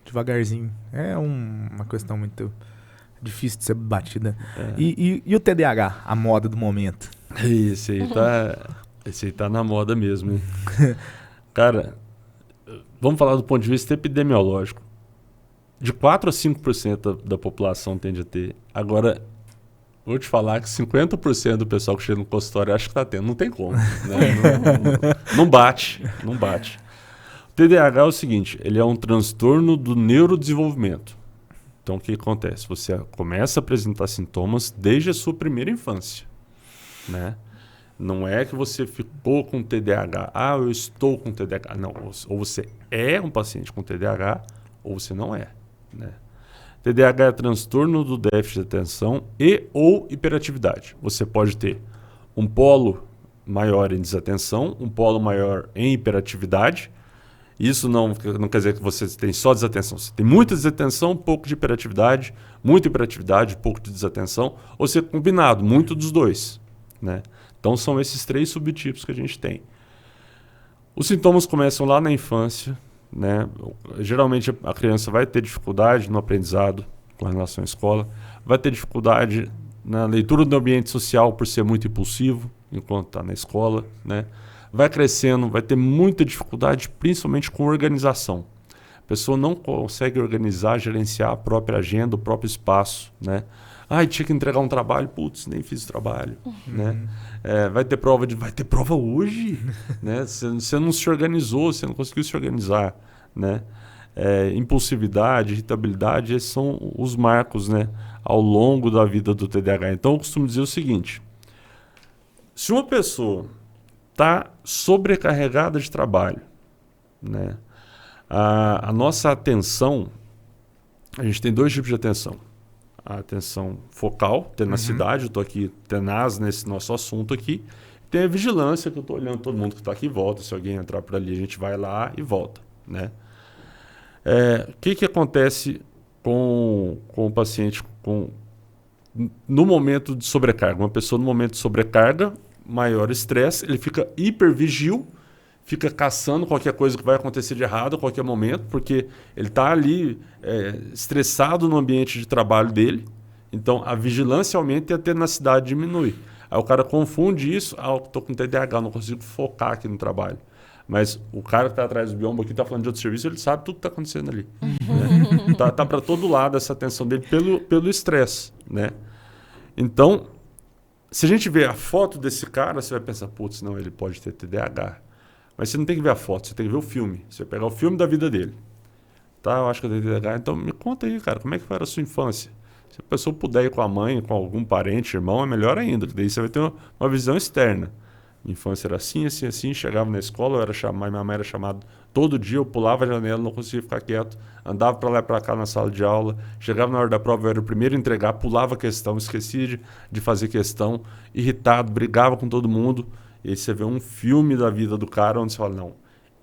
A: Devagarzinho. É uma questão muito difícil de ser batida. E o TDAH, a moda do momento?
C: Esse aí tá na moda mesmo, hein? Cara, vamos falar do ponto de vista epidemiológico. De 4 a 5% da população tende a ter. Agora, vou te falar que 50% do pessoal que chega no consultório acha que está tendo. Não tem como. Né? Não bate. O TDAH é o seguinte, ele é um transtorno do neurodesenvolvimento. Então, o que acontece? Você começa a apresentar sintomas desde a sua primeira infância. Né? Não é que você ficou com TDAH. Eu estou com TDAH. Não, ou você é um paciente com TDAH, ou você não é. Né? TDAH é transtorno do déficit de atenção e ou hiperatividade. Você pode ter um polo maior em desatenção, um polo maior em hiperatividade. Isso não quer dizer que você tem só desatenção. Você tem muita desatenção, pouco de hiperatividade, muita hiperatividade, pouco de desatenção, ou seja, combinado, muito dos dois. Né? Então são esses 3 subtipos que a gente tem. Os sintomas começam lá na infância. Né? Geralmente a criança vai ter dificuldade no aprendizado com relação à escola, vai ter dificuldade na leitura do ambiente social por ser muito impulsivo enquanto está na escola, né? Vai crescendo, vai ter muita dificuldade principalmente com organização. A pessoa não consegue organizar, gerenciar a própria agenda, o próprio espaço, né? Tinha que entregar um trabalho, putz, nem fiz o trabalho, né? Vai ter prova hoje, né? Você não se organizou, você não conseguiu se organizar, né? Impulsividade, irritabilidade, esses são os marcos, né? Ao longo da vida do TDAH. Então, eu costumo dizer o seguinte, se uma pessoa está sobrecarregada de trabalho, né? A nossa atenção, a gente tem 2 tipos de atenção. A atenção focal, tenacidade, eu estou aqui tenaz nesse nosso assunto aqui. Tem a vigilância, que eu estou olhando todo mundo que está aqui e volta. Se alguém entrar por ali, a gente vai lá e volta. Né? O que acontece com o paciente no momento de sobrecarga? Uma pessoa no momento de sobrecarga, maior estresse, ele fica hipervigil, fica caçando qualquer coisa que vai acontecer de errado a qualquer momento, porque ele está ali estressado no ambiente de trabalho dele. Então, a vigilância aumenta e a tenacidade diminui. Aí o cara confunde isso, estou com TDAH, não consigo focar aqui no trabalho. Mas o cara que está atrás do biombo aqui está falando de outro serviço, ele sabe tudo que está acontecendo ali. Né? Tá para todo lado essa atenção dele pelo estresse. Né? Então, se a gente vê a foto desse cara, você vai pensar, putz, não, ele pode ter TDAH. Mas você não tem que ver a foto, você tem que ver o filme. Você vai pegar o filme da vida dele. Eu acho que eu tenho TDAH. Então, me conta aí, cara, como é que foi a sua infância? Se a pessoa puder ir com a mãe, com algum parente, irmão, é melhor ainda, porque daí você vai ter uma visão externa. Minha infância era assim, assim, assim, chegava na escola, minha mãe era chamada todo dia, eu pulava a janela, não conseguia ficar quieto, andava para lá e para cá na sala de aula, chegava na hora da prova, eu era o primeiro a entregar, pulava a questão, esquecia de fazer questão, irritado, brigava com todo mundo, e aí você vê um filme da vida do cara onde você fala, não,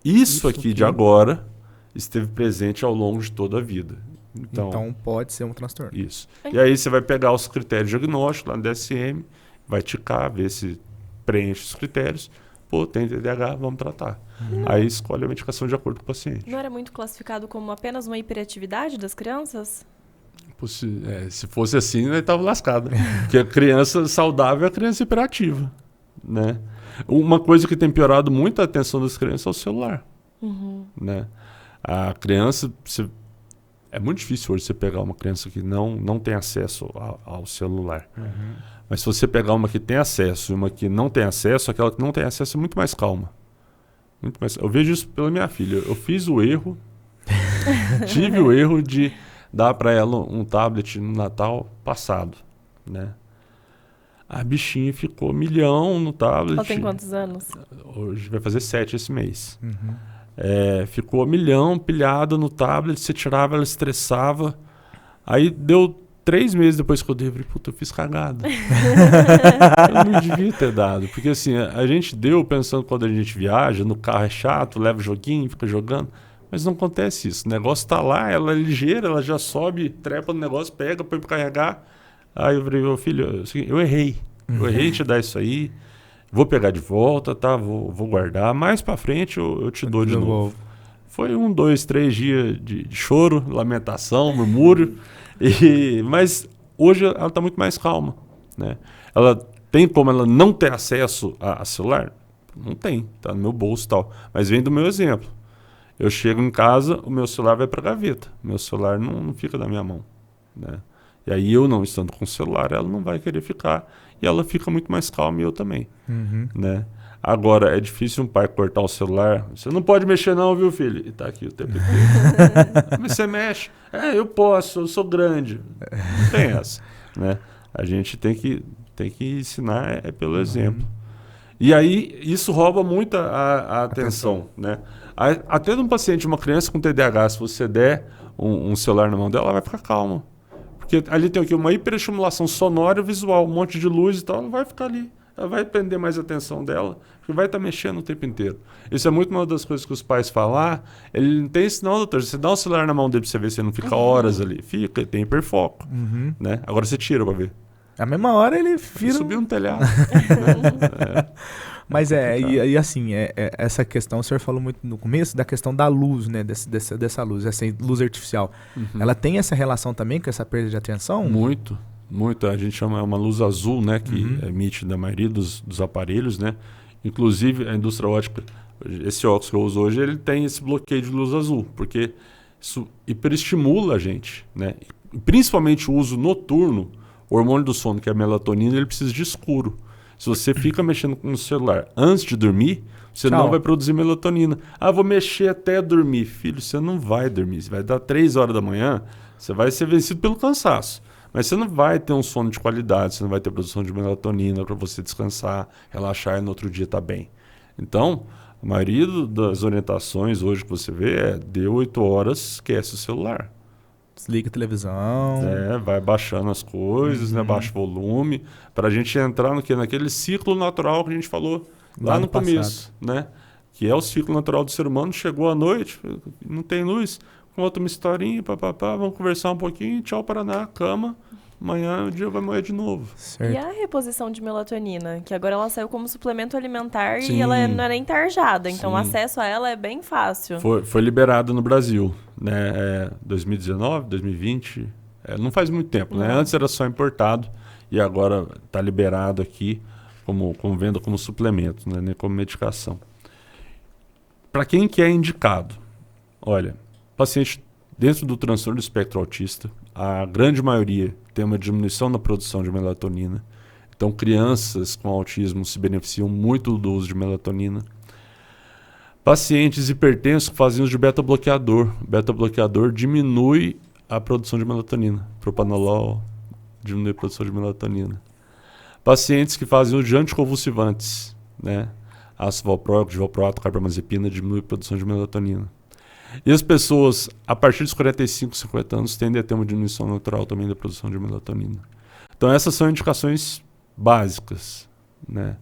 C: isso aqui de agora esteve presente ao longo de toda a vida.
A: Então pode ser um transtorno.
C: Isso. E aí você vai pegar os critérios diagnósticos lá no DSM, vai ticar, ver se preenche os critérios, pô, tem TDAH, vamos tratar. Aí escolhe a medicação de acordo com o paciente.
B: Não era muito classificado como apenas uma hiperatividade das crianças?
C: Se fosse assim, né, estava lascado. Porque a criança saudável é a criança hiperativa, né? Uma coisa que tem piorado muito a atenção das crianças é o celular. Né? A criança... É muito difícil hoje você pegar uma criança que não tem acesso ao celular. Mas se você pegar uma que tem acesso e uma que não tem acesso, aquela que não tem acesso é muito mais calma. Muito mais. Eu vejo isso pela minha filha. Eu fiz o erro, tive o erro de dar para ela um tablet no Natal passado, né? A bichinha ficou milhão no tablet.
B: Ela tem quantos anos?
C: Hoje vai fazer 7 esse mês. Ficou milhão pilhada no tablet, você tirava, ela estressava. Aí deu 3 meses depois que eu dei, eu falei, puta, eu fiz cagada. Eu não devia ter dado. Porque assim, a gente deu pensando que quando a gente viaja, no carro é chato, leva o joguinho, fica jogando. Mas não acontece isso. O negócio tá lá, ela é ligeira, ela já sobe, trepa no negócio, pega, põe pra carregar. Aí eu falei, meu filho, eu errei. Eu errei em te dar isso aí. Vou pegar de volta, tá? Vou guardar. Mais pra frente eu te dou de novo. Foi 1, 2, 3 dias de choro, lamentação, murmúrio. Mas hoje ela está muito mais calma, né? Ela tem como ela não ter acesso a celular? Não tem, tá no meu bolso e tal. Mas vem do meu exemplo. Eu chego em casa, o meu celular vai para a gaveta. Meu celular não fica na minha mão, né? E aí eu não estando com o celular, ela não vai querer ficar. E ela fica muito mais calma e eu também, né? Agora, é difícil um pai cortar o celular. Você não pode mexer não, viu, filho? E tá aqui o tempo inteiro. Mas você mexe. Eu posso, eu sou grande. Não tem essa, né? A gente tem que ensinar pelo exemplo. E aí, isso rouba muito a atenção, né? Até de um paciente, uma criança com TDAH, se você der um celular na mão dela, ela vai ficar calma. Porque ali tem o quê? Uma hiperestimulação sonora e visual, um monte de luz e tal, ela vai ficar ali. Ela vai prender mais a atenção dela, porque vai estar mexendo o tempo inteiro. Isso é muito uma das coisas que os pais falam. Ele não tem isso não, doutor. Você dá o celular na mão dele para você ver se ele não fica horas ali. Fica, ele tem hiperfoco. Né? Agora você tira para ver.
A: A mesma hora ele vira...
C: Subiu um telhado. Né?
A: Mas e assim, essa questão, o senhor falou muito no começo da questão da luz, né? Dessa luz, essa luz artificial. Ela tem essa relação também com essa perda de atenção?
C: Muito. A gente chama uma luz azul, né? Que emite da maioria dos aparelhos, né? Inclusive a indústria óptica, esse óculos que eu uso hoje, ele tem esse bloqueio de luz azul, porque isso hiperestimula a gente, né? E principalmente o uso noturno, o hormônio do sono, que é a melatonina, ele precisa de escuro. Se você fica mexendo no celular antes de dormir, você não vai produzir melatonina. Vou mexer até dormir. Filho, você não vai dormir. Você vai dar 3 horas da manhã, você vai ser vencido pelo cansaço. Mas você não vai ter um sono de qualidade, você não vai ter produção de melatonina para você descansar, relaxar e no outro dia estar bem. Então, a maioria das orientações hoje que você vê deu 8 horas, esquece o celular.
A: Desliga a televisão.
C: Vai baixando as coisas, né? Baixa o volume, para a gente entrar naquele ciclo natural que a gente falou lá no começo, né? Que é o ciclo natural do ser humano. Chegou à noite, não tem luz, conta uma historinha, vamos conversar um pouquinho, tchau, Paraná, cama. Amanhã o dia vai morrer de novo.
B: Certo. E a reposição de melatonina? Que agora ela saiu como suplemento alimentar. Sim. E ela não é nem tarjada. Então o acesso a ela é bem fácil.
C: Foi liberado no Brasil, né? 2019, 2020. Não faz muito tempo, né? Antes era só importado. E agora está liberado aqui como venda como suplemento, né? Nem como medicação. Para quem que é indicado? Olha, paciente dentro do transtorno do espectro autista, a grande maioria tem uma diminuição na produção de melatonina. Então, crianças com autismo se beneficiam muito do uso de melatonina. Pacientes hipertensos que fazem uso de beta-bloqueador. Beta-bloqueador diminui a produção de melatonina. Propanolol, diminuir a produção de melatonina. Pacientes que fazem uso de anticonvulsivantes, né? Ácido valproico, divalproato, carbamazepina, diminui a produção de melatonina. E as pessoas, a partir dos 45, 50 anos, tendem a ter uma diminuição natural também da produção de melatonina. Então, essas são indicações básicas, né?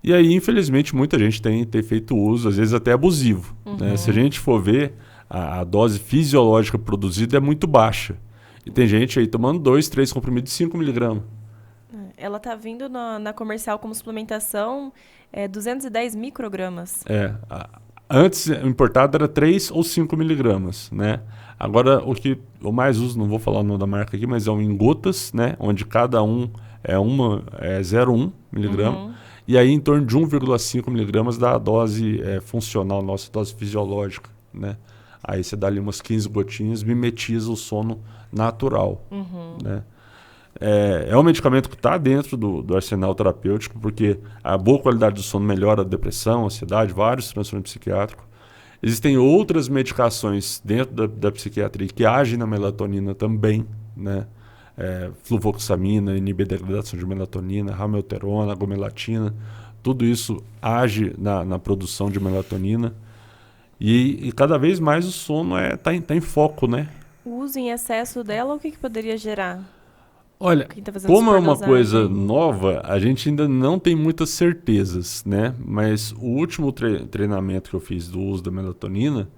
C: E aí, infelizmente, muita gente tem feito uso, às vezes até abusivo. Né? Se a gente for ver, a dose fisiológica produzida é muito baixa. E tem gente aí tomando 2, 3 comprimidos de 5 miligramas.
B: Ela está vindo na comercial como suplementação 210 microgramas.
C: Antes, o importado era 3 ou 5 miligramas, né? Agora, o que eu mais uso, não vou falar o nome da marca aqui, mas é um em gotas, né? Onde cada um é 0,1 miligrama. E aí, em torno de 1,5 miligramas da dose funcional, nossa dose fisiológica, né? Aí você dá ali umas 15 gotinhas, mimetiza o sono natural, né? É um medicamento que está dentro do arsenal terapêutico, porque a boa qualidade do sono melhora a depressão, a ansiedade, vários transtornos psiquiátricos. Existem outras medicações dentro da psiquiatria que agem na melatonina também, né? Fluvoxamina, inibe a degradação de melatonina, ramelterona, gomelatina, tudo isso age na produção de melatonina. E cada vez mais o sono tá em foco, né?
B: O uso em excesso dela, o que poderia gerar?
C: Olha, como é uma coisa nova, a gente ainda não tem muitas certezas, né? Mas o último treinamento que eu fiz do uso da melatonina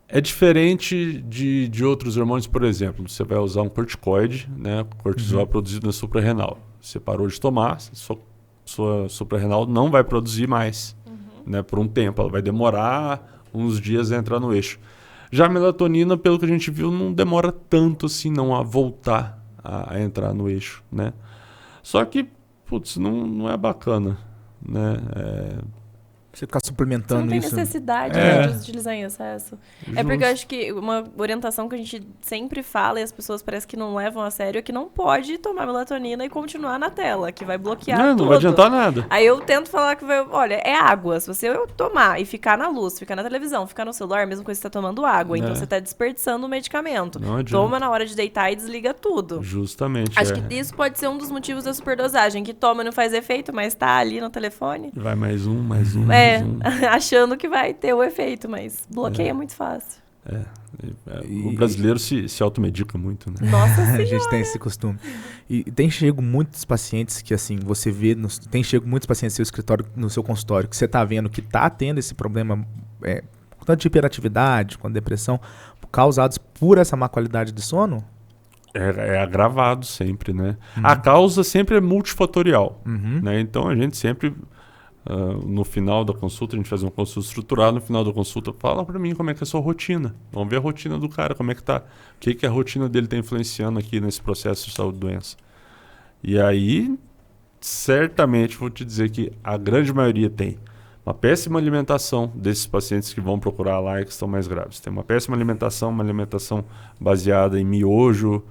C: é diferente de outros hormônios. Por exemplo, você vai usar um corticoide, né? O cortisol é produzido na suprarrenal. Você parou de tomar, sua suprarrenal não vai produzir mais, né? Por um tempo. Ela vai demorar uns dias a entrar no eixo. Já a melatonina, pelo que a gente viu, não demora tanto assim não a voltar a entrar no eixo, né? Só que, putz, não é bacana, né?
A: Você ficar suplementando
B: isso. Você não
A: isso.
B: tem necessidade de utilizar em excesso.
C: Justo.
B: É porque eu acho que uma orientação que a gente sempre fala e as pessoas parecem que não levam a sério é que não pode tomar melatonina e continuar na tela, que vai bloquear tudo.
C: Não vai adiantar nada.
B: Aí eu tento falar que olha, é água. Se você tomar e ficar na luz, ficar na televisão, ficar no celular, mesmo que você está tomando água. Então você está desperdiçando o medicamento. Toma na hora de deitar e desliga tudo.
C: Justamente.
B: Acho que isso pode ser um dos motivos da superdosagem, que toma e não faz efeito, mas tá ali no telefone.
C: Vai mais um.
B: Achando que vai ter o efeito, mas bloqueia muito fácil.
C: O brasileiro se automedica muito, né?
B: Nossa Senhora!
A: A gente tem esse costume. E chego muitos pacientes que, assim, você vê... chego muitos pacientes no seu consultório que você tá vendo que tá tendo esse problema, tanto de hiperatividade quanto depressão, causados por essa má qualidade de sono?
C: É agravado sempre, né? A causa sempre é multifatorial, né? Então a gente sempre... no final da consulta, a gente faz uma consulta estruturada, no final da consulta, fala pra mim como é que é a sua rotina. Vamos ver a rotina do cara, como é que tá. O que a rotina dele tá influenciando aqui nesse processo de saúde e doença. E aí, certamente, vou te dizer que a grande maioria tem uma péssima alimentação desses pacientes que vão procurar lá e que estão mais graves. Tem uma péssima alimentação, uma alimentação baseada em miojo,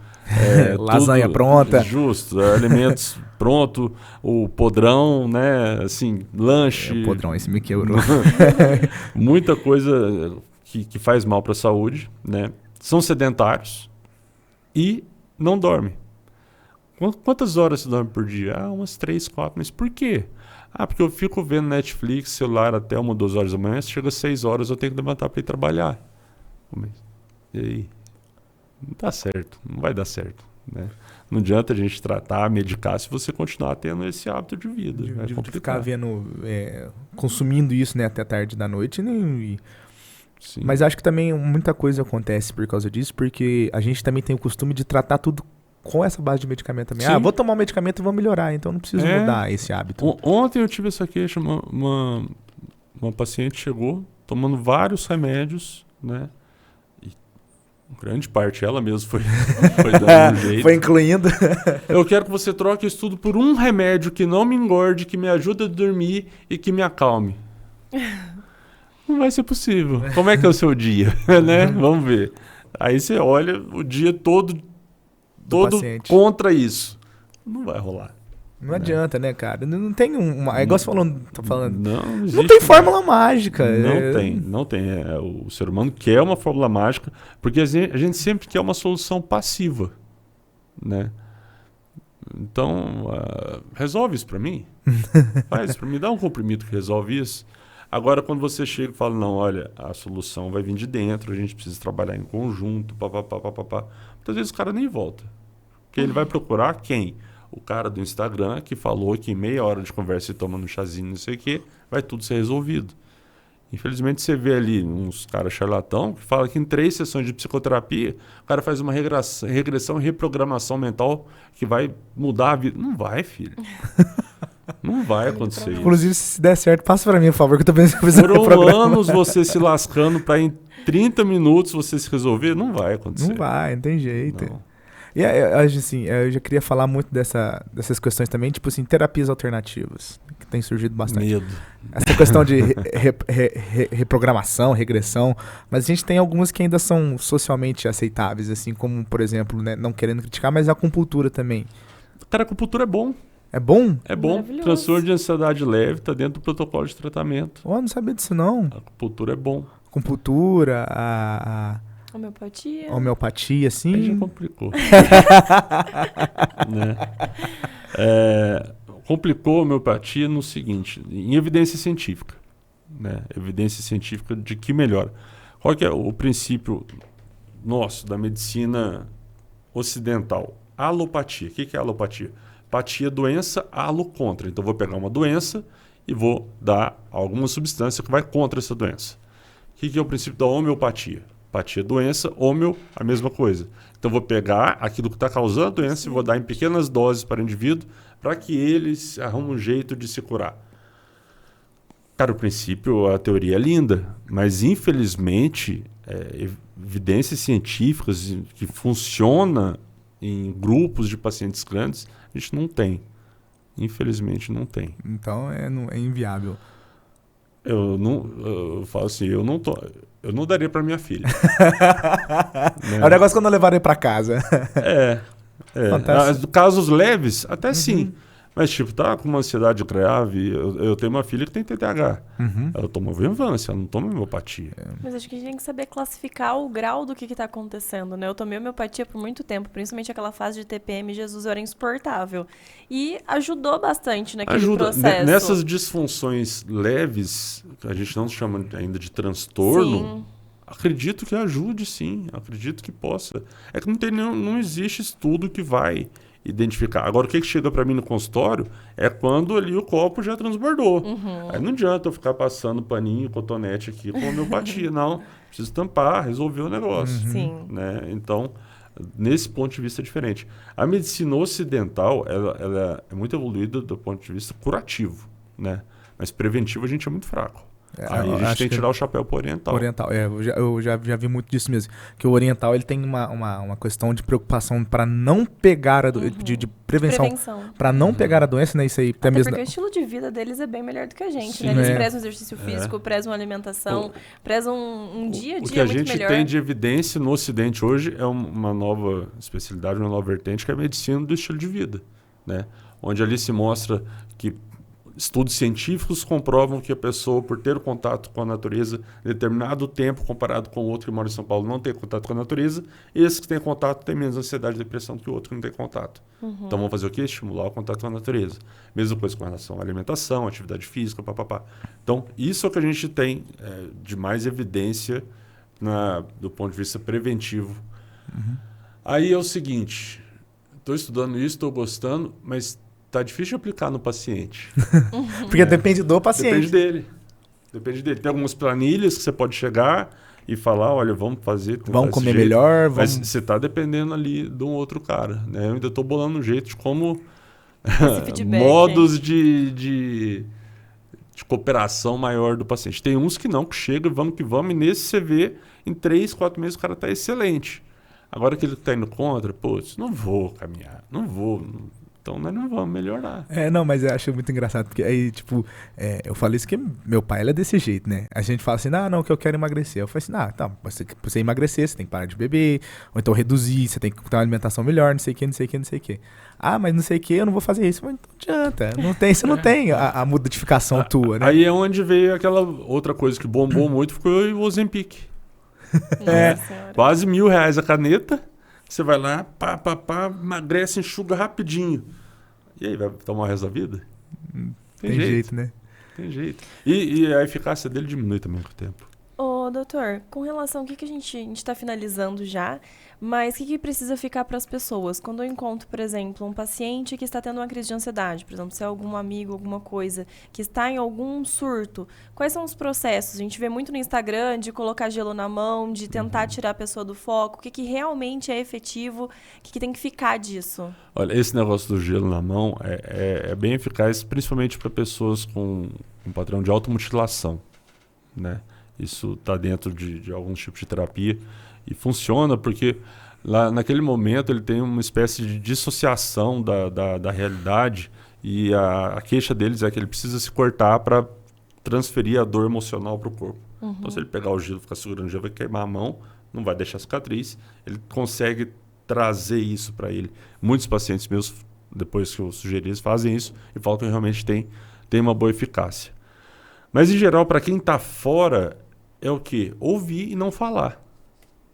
A: lasanha pronta.
C: Justo, alimentos pronto, o podrão, né? Assim, lanche.
A: O podrão, esse me quebrou.
C: Muita coisa que faz mal para a saúde, né? São sedentários e não dormem. Quantas horas você dorme por dia? Umas 3, 4. Mas por quê? Porque eu fico vendo Netflix, celular até 1, 2 horas da manhã, chega às 6 horas, eu tenho que levantar para ir trabalhar. E aí? Não tá certo, não vai dar certo, né? Não adianta a gente tratar, medicar, se você continuar tendo esse hábito de vida.
A: De ficar vendo, consumindo isso, né, até tarde da noite. Mas acho que também muita coisa acontece por causa disso, porque a gente também tem o costume de tratar tudo com essa base de medicamento também.
C: Sim.
A: Vou tomar um medicamento e vou melhorar, então não preciso mudar esse hábito.
C: Ontem eu tive essa queixa, uma paciente chegou tomando vários remédios, né? Grande parte, ela mesma foi dando um jeito.
A: Foi incluindo.
C: Eu quero que você troque isso tudo por um remédio que não me engorde, que me ajude a dormir e que me acalme. Não vai ser possível. Como é que é o seu dia? Né? Vamos ver. Aí você olha o dia todo contra isso. Não vai rolar.
A: Não adianta, né, cara? Não tem uma... É igual você tá falando.
C: Não
A: tem fórmula mágica.
C: Não tem. O ser humano quer uma fórmula mágica, porque a gente sempre quer uma solução passiva, né? Então, resolve isso para mim. Faz para mim, dá um comprimido que resolve isso. Agora, quando você chega e fala, não, olha, a solução vai vir de dentro, a gente precisa trabalhar em conjunto, papapá. Muitas vezes o cara nem volta. Porque ele vai procurar quem? O cara do Instagram que falou que em meia hora de conversa e tomando um chazinho, não sei o quê, vai tudo ser resolvido. Infelizmente, você vê ali uns caras charlatão que falam que em 3 sessões de psicoterapia, o cara faz uma regressão e reprogramação mental que vai mudar a vida. Não vai, filho. Não vai acontecer isso.
A: Inclusive, se der certo, passa pra mim, por favor, que eu tô pensando em fazer um
C: Foram
A: programa.
C: anos você se lascando pra em 30 minutos você se resolver? Não vai acontecer.
A: Não vai, não tem jeito.
C: Não.
A: E assim, eu já queria falar muito dessas questões também, tipo assim, terapias alternativas, que tem surgido bastante.
C: Medo.
A: Essa questão de reprogramação, regressão, mas a gente tem algumas que ainda são socialmente aceitáveis, assim como, por exemplo, né, não querendo criticar, mas a acupuntura também.
C: Cara, a acupuntura é bom.
A: É bom?
C: É bom.
B: Maravilhoso.
C: Transtorno de ansiedade leve está dentro do protocolo de tratamento.
A: Oh, não sabia disso não.
C: A acupuntura é bom.
A: Acupuntura, a
B: Homeopatia.
A: homeopatia,
C: Aí já
A: assim.
C: complicou. Né? Complicou a homeopatia no seguinte, em evidência científica. Né? Evidência científica de que melhora. Qual que é o princípio nosso da medicina ocidental? Alopatia. O que é alopatia? Apatia, doença, alo, contra. Então, eu vou pegar uma doença e vou dar alguma substância que vai contra essa doença. O que é o princípio da homeopatia? Apatia, doença, homeo, a mesma coisa. Então, eu vou pegar aquilo que está causando a doença e vou dar em pequenas doses para o indivíduo para que eles arrumem um jeito de se curar. Cara, o princípio, a teoria é linda, mas, infelizmente, evidências científicas que funcionam em grupos de pacientes grandes, a gente não tem. Infelizmente, não tem.
A: Então é inviável.
C: Eu falo assim, eu não daria para minha filha. Né?
A: É o negócio quando eu levar ele pra casa.
C: Fantástico. Casos leves, até sim. Mas, tipo, tá com uma ansiedade grave. Eu tenho uma filha que tem TDAH. Ela toma Venvance, ela não toma homeopatia.
B: Mas acho que a gente tem que saber classificar o grau do que está acontecendo, né? Eu tomei homeopatia por muito tempo, principalmente aquela fase de TPM, Jesus, eu era insuportável. E ajudou bastante naquele processo.
C: Nessas disfunções leves, que a gente não chama ainda de transtorno,
B: Sim.
C: acredito que ajude, sim. Acredito que possa. É que não existe estudo que vai identificar. Agora, o que chega para mim no consultório é quando ali o copo já transbordou. Aí não adianta eu ficar passando paninho, cotonete aqui com homeopatia. Não, preciso tampar, resolver o negócio.
B: Sim.
C: Né? Então, nesse ponto de vista é diferente. A medicina ocidental, ela é muito evoluída do ponto de vista curativo, né? Mas preventivo a gente é muito fraco. Aí a gente tem que tirar o chapéu para oriental.
A: Eu já vi muito disso mesmo. Que o oriental ele tem uma questão de preocupação para não pegar de prevenção. Para não pegar a doença, né? Isso aí
B: Até
A: mesmo.
B: porque o estilo de vida deles é bem melhor do que a gente,
C: Sim,
B: né? Eles prezam exercício físico, prezam alimentação, prezam um dia a dia muito melhor.
C: O que a gente tem de evidência no Ocidente hoje é uma nova especialidade, uma nova vertente, que é a medicina do estilo de vida, né? Onde ali se mostra que estudos científicos comprovam que a pessoa, por ter contato com a natureza em determinado tempo, comparado com o outro que mora em São Paulo, não tem contato com a natureza, esse que tem contato tem menos ansiedade e depressão que o outro que não tem contato. Então, vamos fazer o quê? Estimular o contato com a natureza. Mesma coisa com relação à alimentação, atividade física, papapá. Então, isso é o que a gente tem de mais evidência do ponto de vista preventivo. Aí é o seguinte, estou estudando isso, estou gostando, mas tá difícil de aplicar no paciente.
A: Porque depende do paciente.
C: Depende dele. Tem algumas planilhas que você pode chegar e falar, olha, vamos fazer...
A: Vamos comer melhor.
C: Mas você está dependendo ali de um outro cara. Né? Eu ainda estou bolando um jeito de como... modos de cooperação maior do paciente. Tem uns que não, que chega, vamos que vamos, e nesse você vê, em 3, 4 meses o cara está excelente. Agora aquele que está indo contra, não vou caminhar, não vou... Então, nós não vamos melhorar.
A: Não, mas eu acho muito engraçado, porque aí, tipo, eu falei isso que meu pai, ele é desse jeito, né? A gente fala assim, não, que eu quero emagrecer. Eu falei assim, tá, pra você emagrecer, você tem que parar de beber, ou então reduzir, você tem que ter uma alimentação melhor, não sei o que. Ah, mas não sei o que, eu não vou fazer isso. Mas não adianta, você não tem a modificação tua, né?
C: Aí é onde veio aquela outra coisa que bombou muito, foi o Ozempic.
B: Nossa Senhora.
C: Quase R$1.000 a caneta. Você vai lá, emagrece, enxuga rapidinho. E aí, vai tomar o resto da vida?
A: Tem jeito, né?
C: Tem jeito. E a eficácia dele diminui também com o tempo.
B: Ô, doutor, com relação ao que a gente está finalizando já, mas o que precisa ficar para as pessoas? Quando eu encontro, por exemplo, um paciente que está tendo uma crise de ansiedade, por exemplo, se é algum amigo, alguma coisa, que está em algum surto, quais são os processos? A gente vê muito no Instagram de colocar gelo na mão, de tentar tirar a pessoa do foco. O que realmente é efetivo? O que tem que ficar disso?
C: Olha, esse negócio do gelo na mão é bem eficaz, principalmente para pessoas com um padrão de automutilação, né? Isso está dentro de alguns tipos de terapia e funciona porque lá naquele momento ele tem uma espécie de dissociação da realidade e a queixa deles é que ele precisa se cortar para transferir a dor emocional para o corpo. Então se ele pegar o gelo, ficar segurando o gelo, vai queimar a mão, não vai deixar cicatriz, ele consegue trazer isso para ele. Muitos pacientes meus, depois que eu sugeri, eles fazem isso e falam que realmente tem uma boa eficácia. Mas em geral, para quem está fora, é o quê? Ouvir e não falar.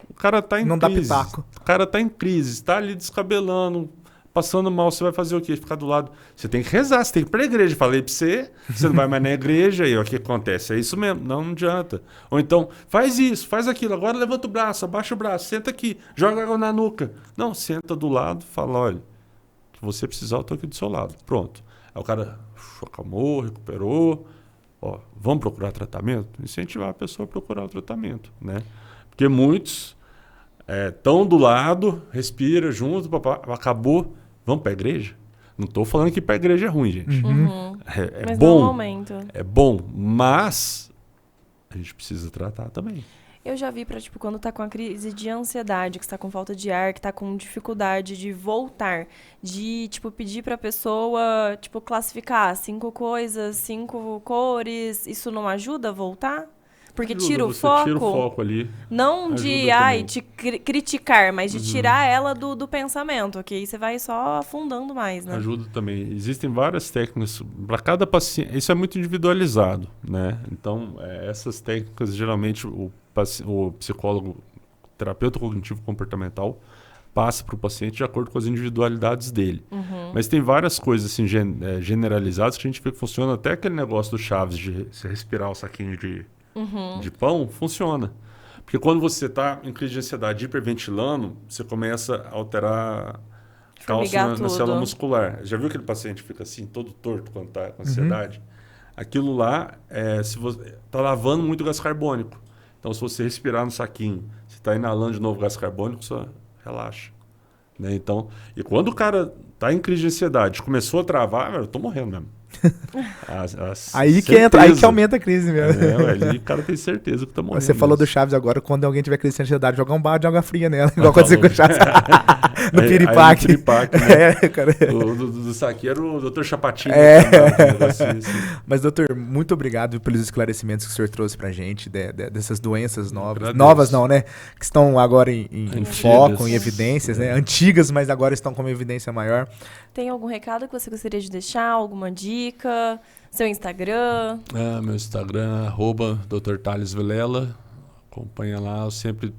C: O cara está em crise.
A: Não dá pitaco.
C: O cara está em crise, está ali descabelando, passando mal. Você vai fazer o quê? Ficar do lado. Você tem que rezar, você tem que ir para a igreja. Falei para você, você não vai mais na igreja. E o que acontece? É isso mesmo, não adianta. Ou então, faz isso, faz aquilo. Agora levanta o braço, abaixa o braço, senta aqui, joga água na nuca. Não, senta do lado, fala, olha, se você precisar, eu estou aqui do seu lado. Pronto. Aí o cara acalmou, recuperou. Ó, vamos procurar tratamento? Incentivar a pessoa a procurar o tratamento, né? Porque muitos estão do lado, respira junto, acabou, vamos para a igreja? Não estou falando que ir para a igreja é ruim, gente. É
B: mas
C: bom,
B: não momento.
C: é bom, mas a gente precisa tratar também.
B: Eu já vi para, tipo, quando tá com a crise de ansiedade, que está com falta de ar, que tá com dificuldade de voltar, de, tipo, pedir pra pessoa, tipo, classificar 5 coisas, 5 cores, isso não ajuda a voltar? Porque
C: Ajuda,
B: tira o
C: você
B: foco.
C: Tira o foco ali.
B: Não de, te criticar, mas de tirar ela do pensamento, que aí você vai só afundando mais, né?
C: Ajuda também. Existem várias técnicas para cada paciente. Isso é muito individualizado, né? Então, essas técnicas, geralmente, o psicólogo, terapeuta cognitivo comportamental, passa para o paciente de acordo com as individualidades dele. Mas tem várias coisas assim, generalizadas que a gente vê que funciona. Até aquele negócio do Chaves de você respirar o saquinho de pão, funciona. Porque quando você está em crise de ansiedade hiperventilando, você começa a alterar cálcio na célula muscular. Já viu aquele paciente que fica assim, todo torto quando está com ansiedade? Aquilo lá, se você está lavando muito gás carbônico. Então, se você respirar no saquinho, você está inalando de novo gás carbônico, você relaxa. Né? Então, e quando o cara está em crise de ansiedade, começou a travar, eu estou morrendo mesmo.
A: Aí que aumenta a crise mesmo.
C: Ali o cara tem certeza que tá morrendo.
A: Você falou do Chaves agora, quando alguém tiver crise de ansiedade, jogar um balde de água fria nela, igual aconteceu com o Chaves. No Piripaque.
C: No Piripaque, né?
A: Cara.
C: Do saque era o Dr. Chapatinho. Assim.
A: Mas, doutor, muito obrigado pelos esclarecimentos que o senhor trouxe pra gente, dessas doenças novas. Novas não, né? Que estão agora em foco, em evidências, né? Antigas, mas agora estão com uma evidência maior.
B: Tem algum recado que você gostaria de deixar? Alguma dica? Seu Instagram?
C: Meu Instagram é @Dr. Thales Vilela. Acompanha lá. Eu sempre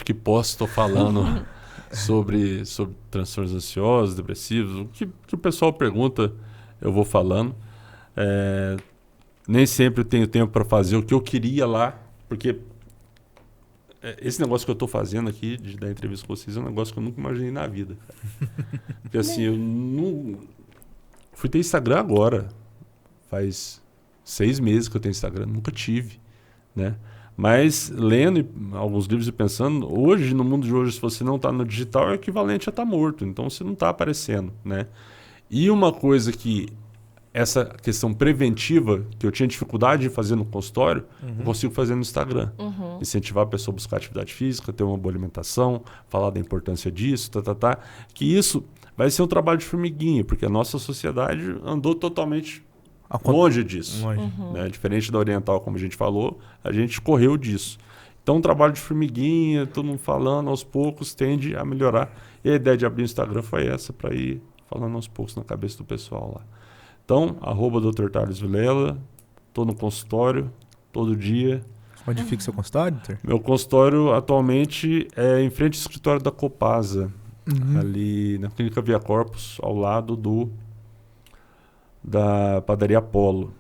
C: que posso estou falando sobre transtornos ansiosos, depressivos. O que o pessoal pergunta, eu vou falando. Nem sempre eu tenho tempo para fazer o que eu queria lá, porque esse negócio que eu estou fazendo aqui, de dar entrevista com vocês, é um negócio que eu nunca imaginei na vida. Porque assim, eu não... Fui ter Instagram agora. Faz 6 meses que eu tenho Instagram. Nunca tive, né? Mas lendo alguns livros e pensando, hoje, no mundo de hoje, se você não está no digital, é equivalente a estar morto. Então, você não está aparecendo, né? E uma coisa que... Essa questão preventiva, que eu tinha dificuldade de fazer no consultório, eu consigo fazer no Instagram. Incentivar a pessoa a buscar atividade física, ter uma boa alimentação, falar da importância disso, que isso vai ser um trabalho de formiguinha, porque a nossa sociedade andou totalmente longe disso. Né? Diferente da oriental, como a gente falou, a gente correu disso. Então, um trabalho de formiguinha, todo mundo falando, aos poucos, tende a melhorar. E a ideia de abrir o Instagram foi essa, para ir falando aos poucos na cabeça do pessoal lá. Então, @Dr. Thales Vilela, estou no consultório, todo dia.
A: Onde fica o seu consultório, doutor?
C: Meu consultório atualmente é em frente ao escritório da Copasa, ali na Clínica Via Corpus, ao lado da Padaria Apollo.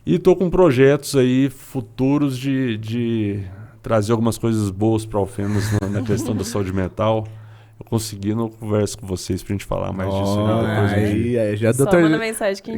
C: E estou com projetos aí futuros de trazer algumas coisas boas para o Alfenas na questão da saúde mental. Eu conseguindo, eu converso com vocês pra gente falar mais disso depois um dia.
A: Aí, já,
B: Só
A: doutor...
B: manda mensagem que a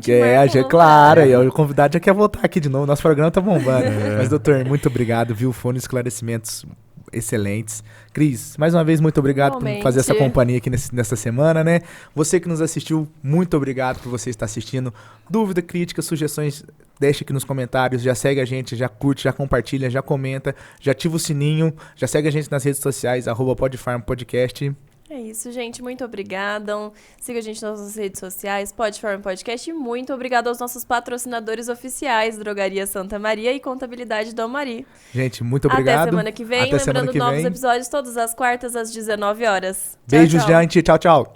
B: gente
A: já, claro, aí o convidado já quer voltar aqui de novo. Nosso programa tá bombando. Mas, doutor, muito obrigado, viu? Foram esclarecimentos excelentes. Cris, mais uma vez, muito obrigado por fazer essa companhia aqui nessa semana, né? Você que nos assistiu, muito obrigado por você estar assistindo. Dúvida, crítica, sugestões, deixa aqui nos comentários. Já segue a gente, já curte, já compartilha, já comenta, já ativa o sininho, já segue a gente nas redes sociais, @PodFarmPodcast.
B: É isso, gente. Muito obrigada. Siga a gente nas nossas redes sociais, PodFarm Podcast. E muito obrigado aos nossos patrocinadores oficiais, Drogaria Santa Maria e Contabilidade Dom Mari.
A: Gente, muito obrigado.
B: Até semana que vem. Lembrando, novos episódios todas as quartas às 19 horas.
A: Beijos, gente. Tchau, tchau.